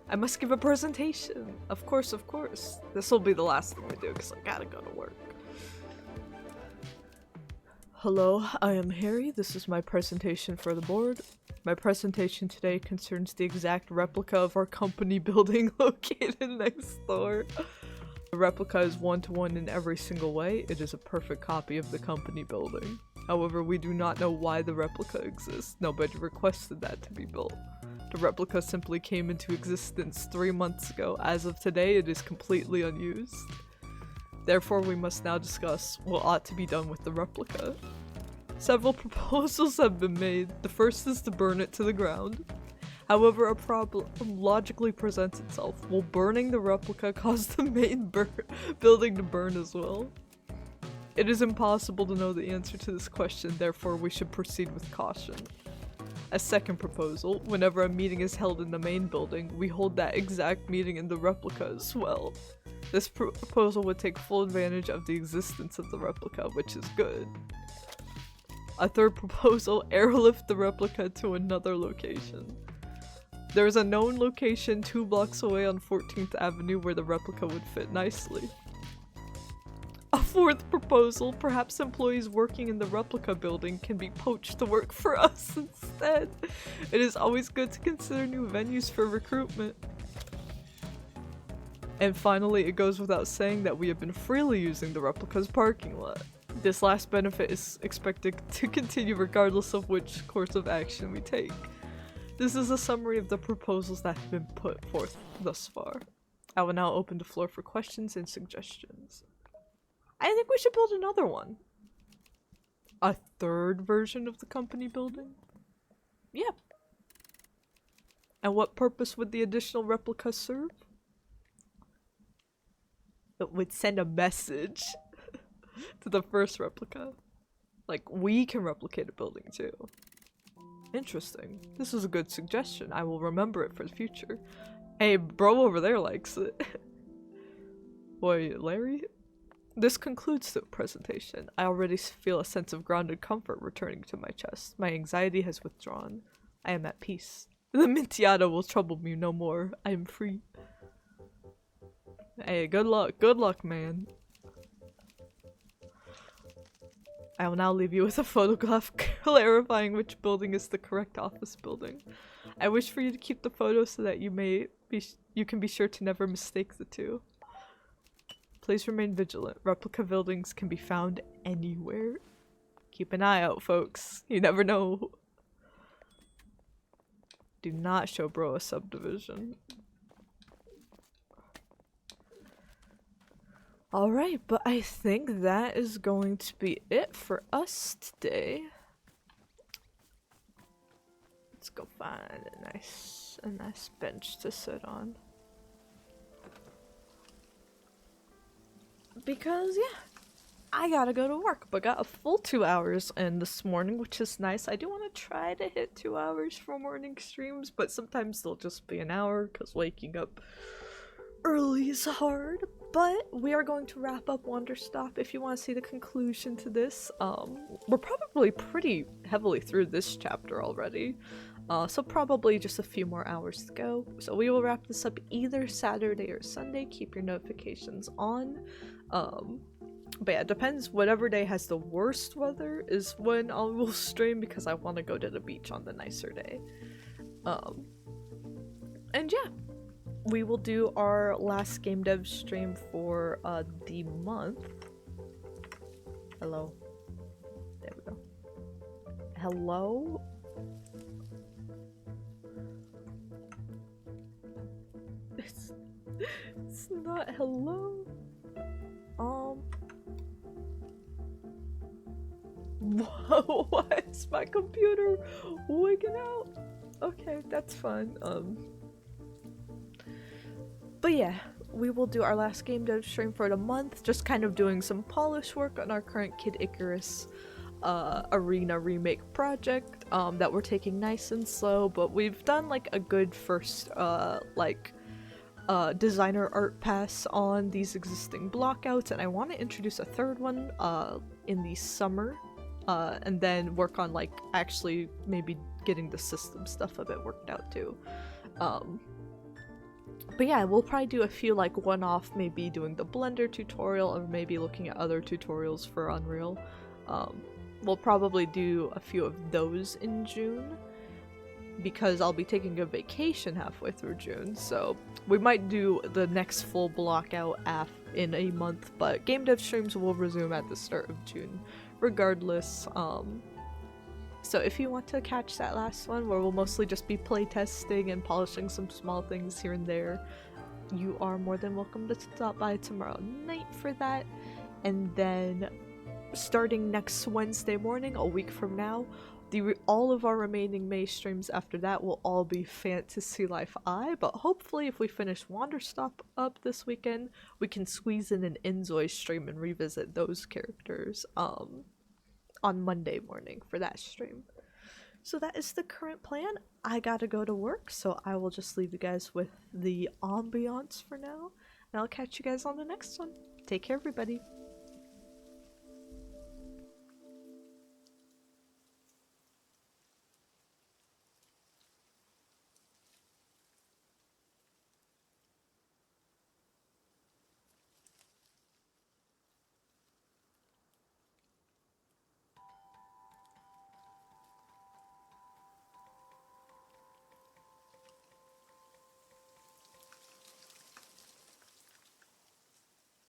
I must give a presentation. Of course, of course. This will be the last thing we do because I gotta go to work. Hello, I am Harry. This is my presentation for the board. My presentation today concerns the exact replica of our company building located next door. The replica is one-to-one in every single way. It is a perfect copy of the company building. However, we do not know why the replica exists. Nobody requested that to be built. The replica simply came into existence 3 months ago. As of today, it is completely unused. Therefore, we must now discuss what ought to be done with the replica. Several proposals have been made. The first is to burn it to the ground. However, a problem logically presents itself. Will burning the replica cause the main building to burn as well? It is impossible to know the answer to this question, therefore we should proceed with caution. A second proposal, whenever a meeting is held in the main building, we hold that exact meeting in the replica as well. This proposal would take full advantage of the existence of the replica, which is good. A third proposal, airlift the replica to another location. There is a known location 2 blocks away on 14th Avenue where the replica would fit nicely. A fourth proposal, perhaps employees working in the replica building can be poached to work for us instead. It is always good to consider new venues for recruitment. And finally, it goes without saying that we have been freely using the replica's parking lot. This last benefit is expected to continue regardless of which course of action we take. This is a summary of the proposals that have been put forth thus far. I will now open the floor for questions and suggestions. I think we should build another one. A third version of the company building? Yeah. And what purpose would the additional replica serve? It would send a message to the first replica. Like, we can replicate a building too. Interesting. This is a good suggestion. I will remember it for the future. Hey, bro over there likes it. Boy, Larry? This concludes the presentation. I already feel a sense of grounded comfort returning to my chest. My anxiety has withdrawn. I am at peace. The Mintiada will trouble me no more. I am free. Hey, good luck. Good luck, man. I will now leave you with a photograph clarifying which building is the correct office building. I wish for you to keep the photo so that you can be sure to never mistake the two. Please remain vigilant. Replica buildings can be found anywhere. Keep an eye out, folks. You never know. Do not show bro a subdivision. Alright, but I think that is going to be it for us today. Let's go find a nice bench to sit on. Because, yeah, I gotta go to work, but got a full 2 hours in this morning, which is nice. I do want to try to hit 2 hours for morning streams, but sometimes they'll just be an hour, because waking up early is hard. But we are going to wrap up Wanderstop. If you want to see the conclusion to this, we're probably pretty heavily through this chapter already. So probably just a few more hours to go. So we will wrap this up either Saturday or Sunday. Keep your notifications on. But yeah, it depends. Whatever day has the worst weather is when I will stream, because I want to go to the beach on the nicer day. And yeah, we will do our last game dev stream for the month. Hello. There we go. Hello? It's not hello. Whoa, why is my computer wigging out? Okay, that's fine. But yeah, we will do our last game dev stream for the month, just kind of doing some polish work on our current Kid Icarus arena remake project that we're taking nice and slow, but we've done like a good first designer art pass on these existing blockouts, and I want to introduce a third one in the summer, and then work on like actually maybe getting the system stuff a bit worked out too. But yeah, we'll probably do a few like one-off, maybe doing the Blender tutorial or maybe looking at other tutorials for Unreal. We'll probably do a few of those in June, because I'll be taking a vacation halfway through June, so we might do the next full block out in a month, but game dev streams will resume at the start of June regardless. So if you want to catch that last one, where we'll mostly just be playtesting and polishing some small things here and there, you are more than welcome to stop by tomorrow night for that. And then starting next Wednesday morning, a week from now, all of our remaining May streams after that will all be Fantasy Life I, but hopefully if we finish Wanderstop up this weekend, we can squeeze in an Inzoi stream and revisit those characters on Monday morning for that stream. So that is the current plan. I gotta go to work, so I will just leave you guys with the ambiance for now, and I'll catch you guys on the next one. Take care, everybody.